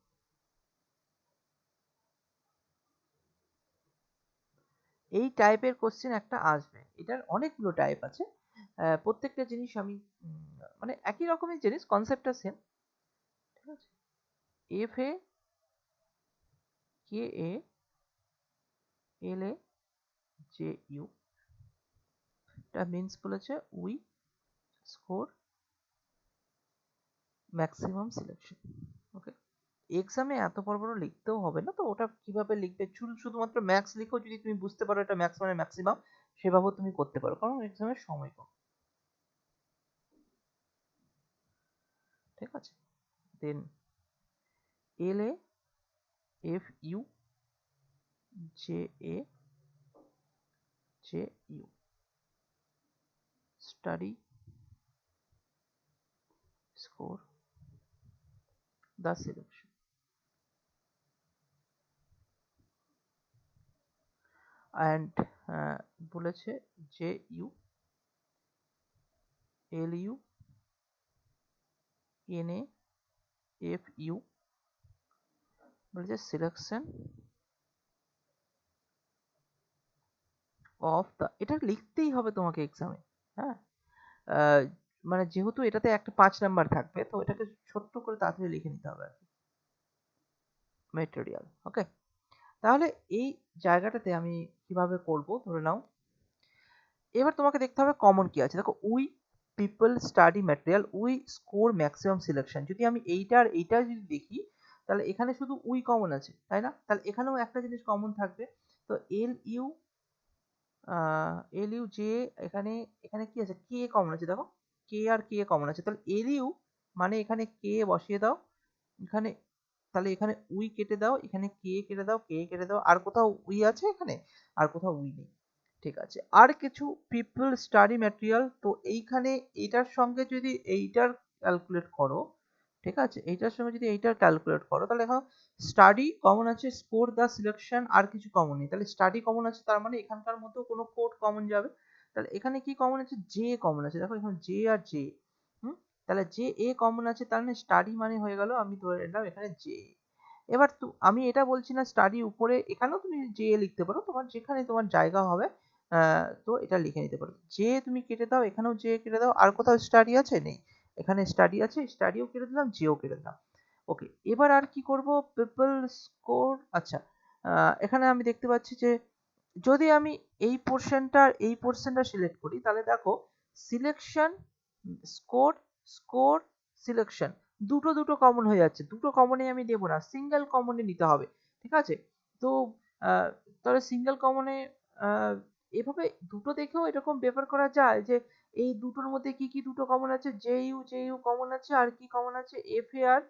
এই টাইপের কোশ্চেন একটা আসবে, এটার অনেকগুলো টাইপ আছে, প্রত্যেকটা জিনিস আমি মানে একই রকমের জিনিস, কনসেপ্টটা সেম। ঠিক আছে, FAKALAJU, এটা মিন্স বলেছে উই স্কোর ম্যাক্সিমাম সিলেকশন। ওকে, এক্সামে এত বড় বড় লিখতেও হবে না, তো ওটা কিভাবে লিখবে, শুধুমাত্র ম্যাক্স লিখো, যদি তুমি বুঝতে পারো এটা ম্যাক্স মানে ম্যাক্সিমাম, সেভাবেও তুমি করতে পারো, কারণ এক্সামের সময় কম। ঠিক আছে, দেন LAFU JAJU, study, score, the selection. And বলেছে JU, LU, NA, FU, বলেছে selection of the, এটা লিখতেই হবে তোমাকে এক্সামে। হ্যাঁ, মানে যেহেতু এটাতে একটা 5 নাম্বার থাকবে, তো এটাকে ছোট্ট করে তাড়াতাড়ি লিখে নিতে হবে আর কি। মেটেরিয়াল, ওকে। তাহলে এই জায়গাটাতে আমি কিভাবে করব, ধরে নাও এবার তোমাকে দেখতে হবে কমন কি আছে। দেখো, we people study material, we score maximum selection. যদি আমি এইটা যদি দেখি, তাহলে এখানে শুধু উই কমন আছে, তাই না? তাহলে এখানেও একটা জিনিস কমন থাকবে। তো LU যে, এখানে এখানে কি আছে, কে কমন আছে। দেখো, কে আর কে কমন আছে, তাহলে LU মানে এখানে কে বসিয়ে দাও এখানে, তাহলে এখানে উই কেটে দাও, এখানে কে কেটে দাও, কে কেটে দাও। আর কোথাও উই আছে এখানে? আর কোথাও উই নেই। ঠিক আছে, আর কিছু পিপল স্টাডি ম্যাটেরিয়াল, তো এইখানে এইটার সঙ্গে যদি এইটার ক্যালকুলেট করো, ঠিক আছে, এইটার সঙ্গে যদি এইটার ক্যালকুলেট করো, তাহলে এখন স্টাডি কমন আছে, স্কোর দ্য সিলেকশন আর কিছু কমন নেই। তাহলে স্টাডি কমন আছে, তার মানে এখানকার মধ্যেও কোনো কোড কমন যাবে। তাহলে এখানে কি কমন আছে, জে কমন আছে। দেখো এখানে জে আর জে, হুম, তাহলে জে এ কমন আছে, তার মানে স্টাডি মানে হয়ে গেল, আমি ধরে নিলাম এখানে জে। এবার তো আমি এটা বলছি না স্টাডি উপরে, এখানেও তুমি জে লিখতে পারো, তোমার যেখানে তোমার জায়গা হবে তো এটা লিখে নিতে পারো। জে তুমি কেটে দাও, এখানেও জে কেটে দাও। আর কোথাও স্টাডি আছে? নেই। এখানে স্টাডি আছে, স্টাডিও কেটে দিলাম, জেও কেটে দিলাম। ওকে, এবার আর কি করব, পিপল স্কোর। আচ্ছা, এখানে আমি দেখতে পাচ্ছি যে যদি আমি এই পোর্শনটা সিলেক্ট করি, তাহলে দেখো সিলেকশন, স্কোর, স্কোর, সিলেকশন, দুটো দুটো কমন হয়ে যাচ্ছে। দুটো কমনে আমি দেবো না, সিঙ্গেল কমনে নিতে হবে। ঠিক আছে, তো তাহলে সিঙ্গেল কমনে এভাবে দুটো দেখেও এরকম ব্যাপার করা যায় যে এই দুটোর মধ্যে কি কি দুটো কমন আছে, জে ইউ কমন আছে, আর কি কমন আছে, FA আর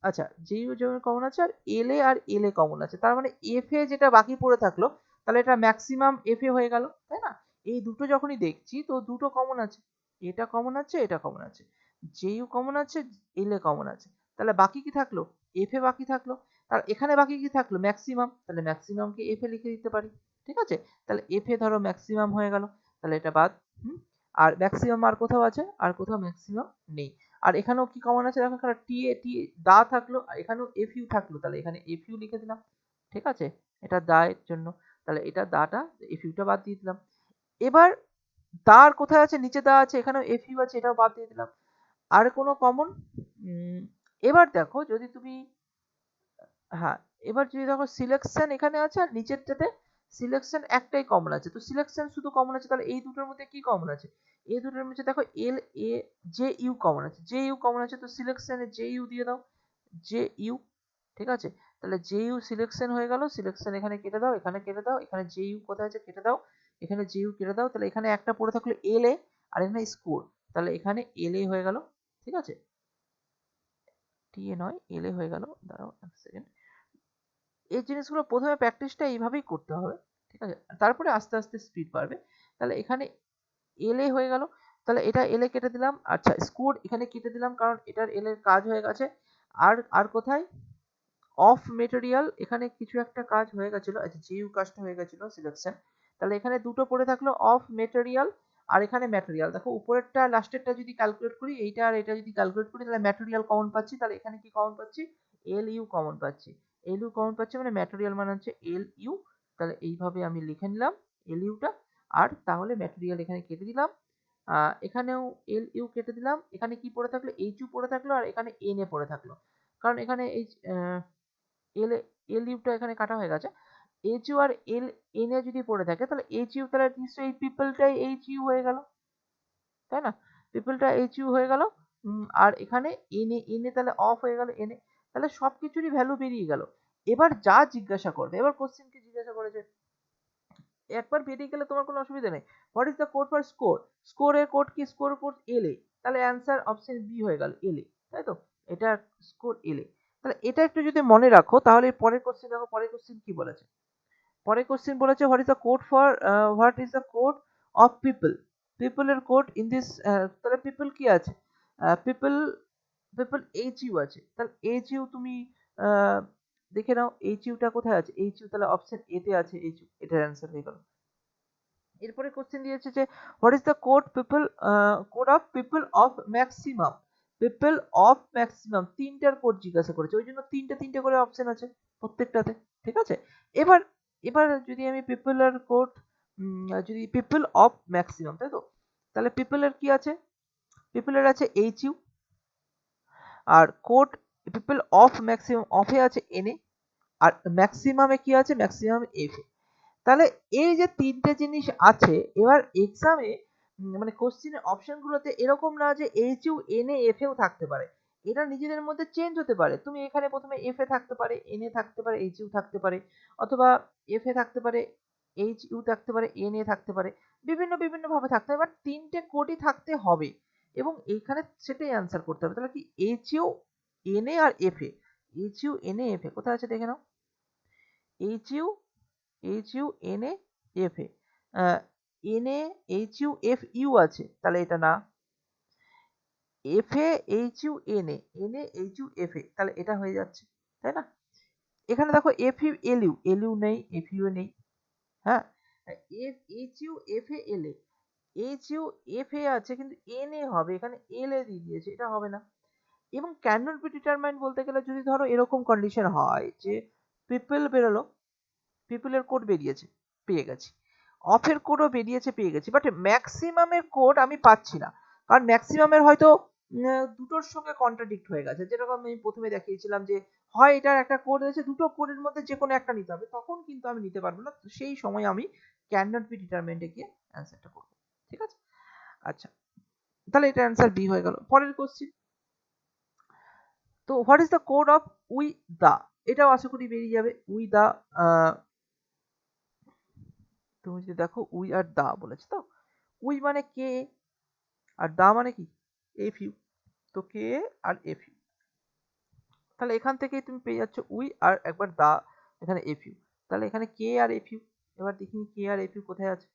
আচ্ছা, জেইউ যেমন কমন আছে, আর এল এ কমন আছে। তার মানে FA যেটা বাকি পড়ে থাকলো, তাহলে এটা ম্যাক্সিমাম FA হয়ে গেল, তাই না? এই দুটো যখনই দেখছি, তো দুটো কমন আছে, এটা কমন আছে, এটা কমন আছে, জেইউ কমন আছে, এল এ কমন আছে। তাহলে বাকি কি থাকলো, FA বাকি থাকলো। আর এখানে বাকি কি থাকলো, ম্যাক্সিমাম। তাহলে ম্যাক্সিমামকে FA লিখে দিতে পারি। ঠিক আছে, তাহলে FA ধরো ম্যাক্সিমাম হয়ে গেল, তাহলে এটা বাদ। হুম, আর ম্যাক্সিমাম আর কোথাও আছে? আর কোথাও ম্যাক্সিমাম নেই। আর এখানেও কি কমন আছে, দেখো এখানে দা থাকলো, আর এখানেও FU থাকলো, তাহলে এখানে FU লিখে দিলাম। ঠিক আছে, এটা দা এর জন্য, তাহলে এটা দাটা, FUটা বাদ দিয়ে দিলাম। এবার দা আর কোথায় আছে, নিচে দা আছে, এখানেও FU আছে, এটাও বাদ দিয়ে দিলাম। আর কোনো কমন? এবার দেখো যদি তুমি, হ্যাঁ, এবার যদি দেখো সিলেকশন এখানে আছে, আর নিচেরটাতে সিলেকশন একটাই কমন আছে, তো সিলেকশন শুধু কমন আছে, তাহলে এই দুটোর মধ্যে কি কমন আছে? এই দুটোর মধ্যে দেখো এল এ জে ইউ কমন আছে, জে ইউ কমন আছে, তো সিলেকশনে জে ইউ দিয়ে দাও, জে ইউ। ঠিক আছে, তাহলে জে ইউ সিলেকশন হয়ে গেল, সিলেকশন এখানে কেটে দাও, এখানে কেটে দাও, এখানে জে ইউ কোথায় আছে কেটে দাও, এখানে জে ইউ কেটে দাও। তাহলে এখানে একটা পড়ে থাকলো এল এ, আর এখানে স্কোর, তাহলে এখানে এল এ হয়ে গেল। ঠিক আছে, টি এ নয়, এল এ হয়ে গেল। দাঁড়াও এক সেকেন্ড, এই জিনিসগুলো প্রথমে প্র্যাকটিসটা এইভাবেই করতে হবে। ঠিক আছে, তারপরে আস্তে আস্তে স্পিড বাড়বে। তাহলে এখানে এলএ হয়ে গেল, তাহলে এটা এলএ কেটে দিলাম। আচ্ছা, স্কোর এখানে কেটে দিলাম, কারণ এটার এল এর কাজ হয়ে গেছে। আর আর কোথায়, অফ মেটেরিয়াল, এখানে কিছু একটা কাজ হয়ে গেছিল। আচ্ছা, জিইউ কাজটা হয়ে গেছিল সিলেকশন, তাহলে এখানে দুটো পড়ে থাকলো, অফ মেটেরিয়াল আর এখানে ম্যাটেরিয়াল। দেখো উপরেরটা লাস্টেরটা যদি ক্যালকুলেট করি, এইটা আর এটা যদি ক্যালকুলেট করি, তাহলে ম্যাটেরিয়াল কমন পাচ্ছি। তাহলে এখানে কি কমন পাচ্ছি, এল ইউ কমন পাচ্ছি। এল ইউ কমন পাচ্ছি মানে ম্যাটেরিয়াল মানে হচ্ছে এল ইউ। তাহলে এইভাবে আমি লিখে নিলাম এল ইউটা। আর তাহলে ম্যাটেরিয়াল এখানে কেটে দিলাম, এখানেও এল ইউ কেটে দিলাম। এখানে কি পড়ে থাকলো, এইচ ইউ পড়ে থাকলো, আর এখানে এন এ পড়ে থাকলো, কারণ এখানে এই এল এল ইউটা এখানে কাটা হয়ে গেছে। H U R L N A যদি পড়ে থাকে, তাহলে এইচ ইউ, তাহলে নিশ্চয়ই এই পিপলটাই এইচ ইউ হয়ে গেল, তাই না? পিপলটা এইচ ইউ হয়ে গেল। আর এখানে এন এ তাহলে অফ হয়ে গেল, এন এ। তাহলে সবকিছুরই ভ্যালু বেরিয়ে গেল। এবার যা জিজ্ঞাসা করবে, এবার কোশ্চেন কি জিজ্ঞাসা করেছে, একবার বেরিয়ে গেলে তোমার কোনো অসুবিধা নেই। What is the code for score, স্কোরের কোড কি, স্কোর কোড এল এ, তাহলে অ্যান্সার অপশন বি হয়ে গেল এল এ, তাই তো? এটা স্কোর এল এ। তাহলে এটা একটু যদি মনে রাখো তাহলে পরের কোশ্চেন দেখো, পরের কোশ্চেন কি বলেছে। পরের কোশ্চেন বলেছে what is the code for what is the code of people, পিপলের কোড ইন দিস। তাহলে পিপল কি আছে, পিপল পিপল এইচ ইউ আছে, তাহলে এইচ ইউ তুমি আহ, দেখে নাও এইচ ইউটা কোথায় আছে, এইচ ইউ তাহলে অপশন এ তে আছে এইচ ইউ, এটার অ্যান্সার হয়ে গেল। এরপরে কোশ্চেন দিয়েছে যে what is the code people, code of people of maximum, people of maximum তিনটার কোড জিজ্ঞাসা করেছে, ওই জন্য তিনটে তিনটে করে অপশন আছে প্রত্যেকটাতে। ঠিক আছে, এবার এবার যদি আমি পিপলের কোড, যদি পিপল অফ ম্যাক্সিমাম, তাই তো, তাহলে পিপলের কি আছে, পিপলের আছে এইচ ইউ, আর কোড পিপল অফ ম্যাক্সিমাম অফে আছে এনএ, আর ম্যাক্সিমামে কি আছে, ম্যাক্সিমাম এফ। তাহলে এই যে তিনটে জিনিস আছে, এবার এক্সামে মানে কোশ্চেনের অপশনগুলোতে এরকম না যে H U N A F এও থাকতে পারে, এটা নিজেদের মধ্যে চেঞ্জ হতে পারে। তুমি এখানে প্রথমে এফ এ থাকতে পারে, এন এ থাকতে পারে, এইচ ইউ থাকতে পারে, অথবা এফ এ থাকতে পারে, এইচ ইউ থাকতে পারে, এন এ থাকতে পারে, বিভিন্ন বিভিন্ন ভাবে থাকতে পারে, বাট তিনটে কোডই থাকতে হবে এবং এইখানে সেটাই অ্যান্সার করতে হবে। তাহলে কি এইচ ইউ এন এ আর F A, H U N A F A কোথায় আছে দেখে নাও, H U H U N A F A, N A H U F U আছে, তাহলে এটা না, F A H U N A, N A H U F A, তাহলে এটা হয়ে যাচ্ছে, তাই না। এখানে দেখো F U L U, L U নেই, এফ ইউ নেই, হ্যাঁ, এফ এইচ ইউ এফ এ এল এ, এইচ ইউ এফ এ আছে কিন্তু এন এ হবে, এখানে এল এ দিয়ে দিয়েছে, এটা হবে না। এবং ক্যান নট বি ডিটারমাইন্ড বলতে গেলে যদি ধরো এরকম কন্ডিশন হয় যে পিপল বেরোলো, পিপলের কোড বেরিয়েছে, পেয়ে গেছি, অফের কোডও বেরিয়েছে, পেয়ে গেছি, বাট ম্যাক্সিমামের কোড আমি পাচ্ছি না, কারণ ম্যাক্সিমামের হয়তো দুটোর সঙ্গে কন্ট্রাডিক্ট হয়ে গেছে, যেরকম আমি প্রথমে দেখিয়েছিলাম যে হয় এটার একটা কোড রয়েছে, দুটো কোডের মধ্যে যে কোনো একটা নিতে হবে, তখন কিন্তু আমি নিতে পারবো না, তো সেই সময় আমি ক্যান নট বি ডিটারমাইন্ডে গিয়ে অ্যান্সারটা করবো। ঠিক আছে, আচ্ছা, তাহলে এটা অ্যান্সার বি হয়ে গেল। পরের কোশ্চিন, তো what is the code of we da, এটাও আশা করি বেরিয়ে যাবে। উই দা, তুমি যদি দেখো উই আর দা বলেছে, তো উই মানে কে, আর দা মানে কি, এফ ইউ, তো কে আর এফ ইউ, তাহলে এখান থেকেই তুমি পেয়ে যাচ্ছ উই আর একবার দা, এখানে এফ ইউ, তাহলে এখানে কে আর এফ ইউ, এবার দেখিনি কে আর এফ ইউ কোথায় আছে,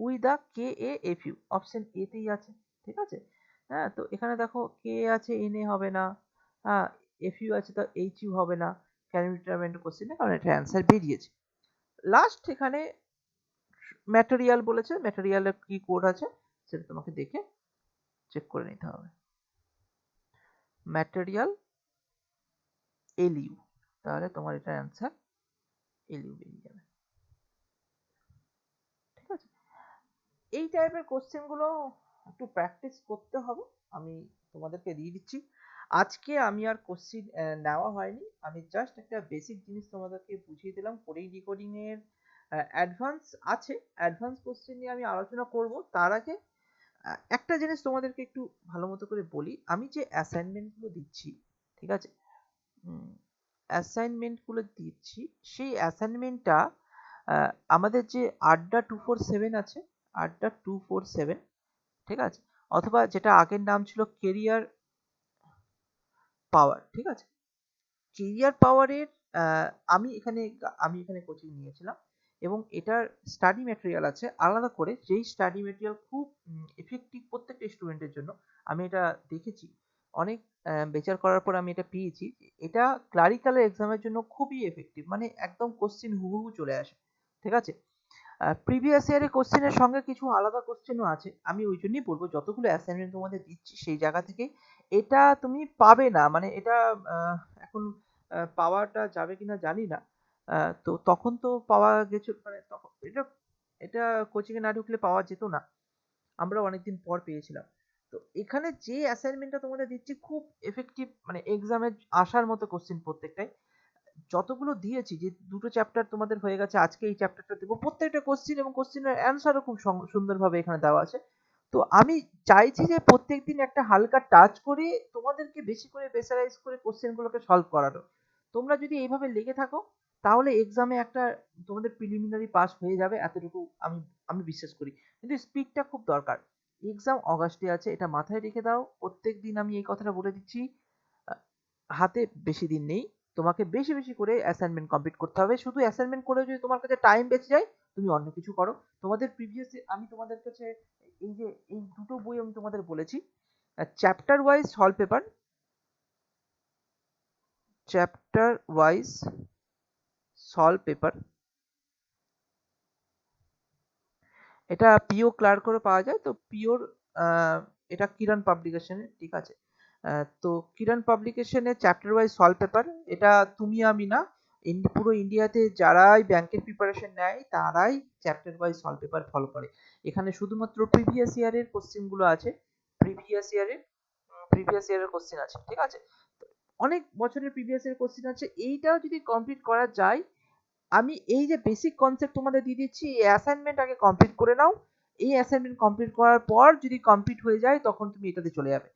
we da K A F U option A তেই আছে। ঠিক আছে, হ্যাঁ, তো এখানে দেখো কে আছে, এন এ হবে না, হ্যাঁ, এফ ইউ আছে, তো এইচ ইউ হবে না, ক্যান ডিটারমাইন্ড কোশ্চেনে, কারণ এটা অ্যান্সার বেরিয়েছে। লাস্ট এখানে ম্যাটেরিয়াল বলেছে, ম্যাটেরিয়ালের কি কোড আছে সেটা তোমাকে দেখে চেক করে নিতে হবে, ম্যাটেরিয়াল এল ইউ, তাহলে তোমার এটা অ্যান্সার এল ইউ বেরিয়ে যাবে। ঠিক আছে, এই টাইপের কোশ্চেনগুলো একটু প্র্যাকটিস করতে হবে, আমি তোমাদেরকে দিয়ে দিচ্ছি। আজকে আমি আর কোশ্চেন নেওয়া হয়নি, আমি জাস্ট একটা বেসিক জিনিস তোমাদেরকে বুঝিয়ে দিলাম। কোডিং ডিকোডিং এর অ্যাডভান্স আছে, অ্যাডভান্স কোশ্চেন নিয়ে আমি আলোচনা করব। তার আগে একটা জিনিস তোমাদেরকে একটু ভালো মতো করে বলি, আমি যে অ্যাসাইনমেন্টগুলো দিচ্ছি, ঠিক আছে, অ্যাসাইনমেন্টগুলো দিচ্ছি, সেই অ্যাসাইনমেন্টটা আমাদের যে আড্ডা 247 আছে, আড্ডা 247, ঠিক আছে, অথবা যেটা আগের নাম ছিল কেরিয়ার পাওয়ার, ঠিক আছে, কেরিয়ার পাওয়ারের আমি এখানে কোচিং নিয়েছিলাম এবং এটার স্টাডি ম্যাটেরিয়াল আছে আলাদা করে, যেই স্টাডি ম্যাটেরিয়াল খুব এফেক্টিভ প্রত্যেকটা স্টুডেন্টের জন্য। আমি এটা দেখেছি, অনেক বিচার করার পর আমি এটা পেয়েছি, এটা ক্লারিক্যালের এক্সামের জন্য খুবই এফেক্টিভ, মানে একদম কোশ্চেন হুবহু চলে আসে। ঠিক আছে, প্রিভিয়াস ইয়ারের কোশ্চেনের সঙ্গে কিছু আলাদা কোশ্চেনও আছে, আমি ওই জন্যই বলবো যতগুলো অ্যাসাইনমেন্ট তোমাদের দিচ্ছি সেই জায়গা থেকে এটা তুমি পাবে না, মানে এটা এখন পাওয়াটা যাবে কিনা জানি না, তো তখন তো পাওয়া গেছে, মানে তখন এটা এটা কোচিং এ না ঢুকলে পাওয়া যেত না, আমরা অনেকদিন পর পেয়েছিলাম। তো এখানে যে অ্যাসাইনমেন্টটা তোমাদের দিচ্ছি খুব এফেক্টিভ, মানে এক্সামে আসার মতো কোশ্চেন প্রত্যেকটাই, যতগুলো দিয়েছি, যে দুটো চ্যাপ্টার তোমাদের হয়ে গেছে, আজকে এই চ্যাপ্টারটা দেবো, প্রত্যেকটা কোশ্চেন এবং কোশ্চেনের অ্যান্সারও খুব সুন্দরভাবে এখানে দেওয়া আছে। তো আমি চাইছি যে প্রত্যেকদিন একটা হালকা টাচ করে তোমাদেরকে বেশি করে প্রেসারাইজ করে কোশ্চেনগুলোকে সলভ করানো। তোমরা যদি এইভাবে লেগে থাকো তাহলে এক্সামে একটা তোমাদের প্রিলিমিনারি পাস হয়ে যাবে, এতটুকু আমি আমি বিশ্বাস করি, কিন্তু স্পিডটা খুব দরকার। এক্সাম অগাস্টে আছে, এটা মাথায় রেখে দাও, প্রত্যেক দিন আমি এই কথাটা বলে দিচ্ছি, হাতে বেশি দিন নেই, তোমাকে বেশি বেশি করে অ্যাসাইনমেন্ট কমপ্লিট করতে হবে। শুধু অ্যাসাইনমেন্ট করে যদি তোমার কাছে টাইম বেঁচে যায়, তুমি অন্য কিছু করো। তোমাদের প্রিভিয়াস আমি তোমাদের কাছে এই দুটো বই আমি তোমাদের বলেছি, chapter wise solve paper, chapter wise solve paper, এটা পিও ক্লার্কেরও পাওয়া যায়। তো পিওর এটা কিরণ পাবলিকেশনের, ঠিক আছে। তো কিরণ পাবলিকেশনের চ্যাপ্টার ওয়াইজ সলভ পেপার, এটা তুমি আমি না, পুরো ইন্ডিয়াতে যারাই ব্যাংকের প্রিপারেশন নেয় তারাই chapter wise solve paper follow করে। এখানে শুধুমাত্র প্রিভিয়াস ইয়ারের কোশ্চেনগুলো আছে, প্রিভিয়াস ইয়ারের কোশ্চেন আছে, ঠিক আছে। অনেক বছরের প্রিভিয়াস ইয়ারের কোশ্চেন আছে। এইটাও যদি কমপ্লিট করা যায়, আমি এই যে বেসিক কনসেপ্ট তোমাদের দিয়ে দিচ্ছি, এই অ্যাসাইনমেন্ট আগে কমপ্লিট করে নাও। এই অ্যাসাইনমেন্ট কমপ্লিট করার পর যদি কমপ্লিট হয়ে যায়, তখন তুমি এটাতে চলে যাবে।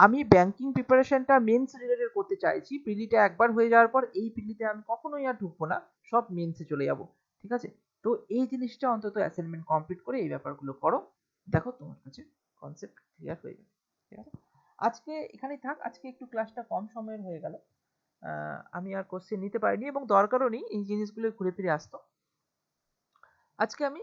আমি ব্যাংকিং প্রিপারেশনটা মেন্স রিলেটেড করতে চাইছি। প্রিলিটা একবার হয়ে যাওয়ার পর এই প্রিলিতে আমি কখনোই আর ঢুকবো না, সব মেন্সে চলে যাব, ঠিক আছে। তো এই জিনিসটা অন্তত অ্যাসাইনমেন্ট কমপ্লিট করে এই ব্যাপারগুলো করো, দেখো তোমার কাছে কনসেপ্ট ক্লিয়ার হয়ে যাবে, ঠিক আছে। আজকে এখানেই থাক, আজকে একটু ক্লাসটা কম সময়ের হয়ে গেল। আমি আর কোশ্চেন নিতে পারিনি এবং দরকারও নেই, এই জিনিসগুলো ঘুরে ফিরে আসতো। আজকে আমি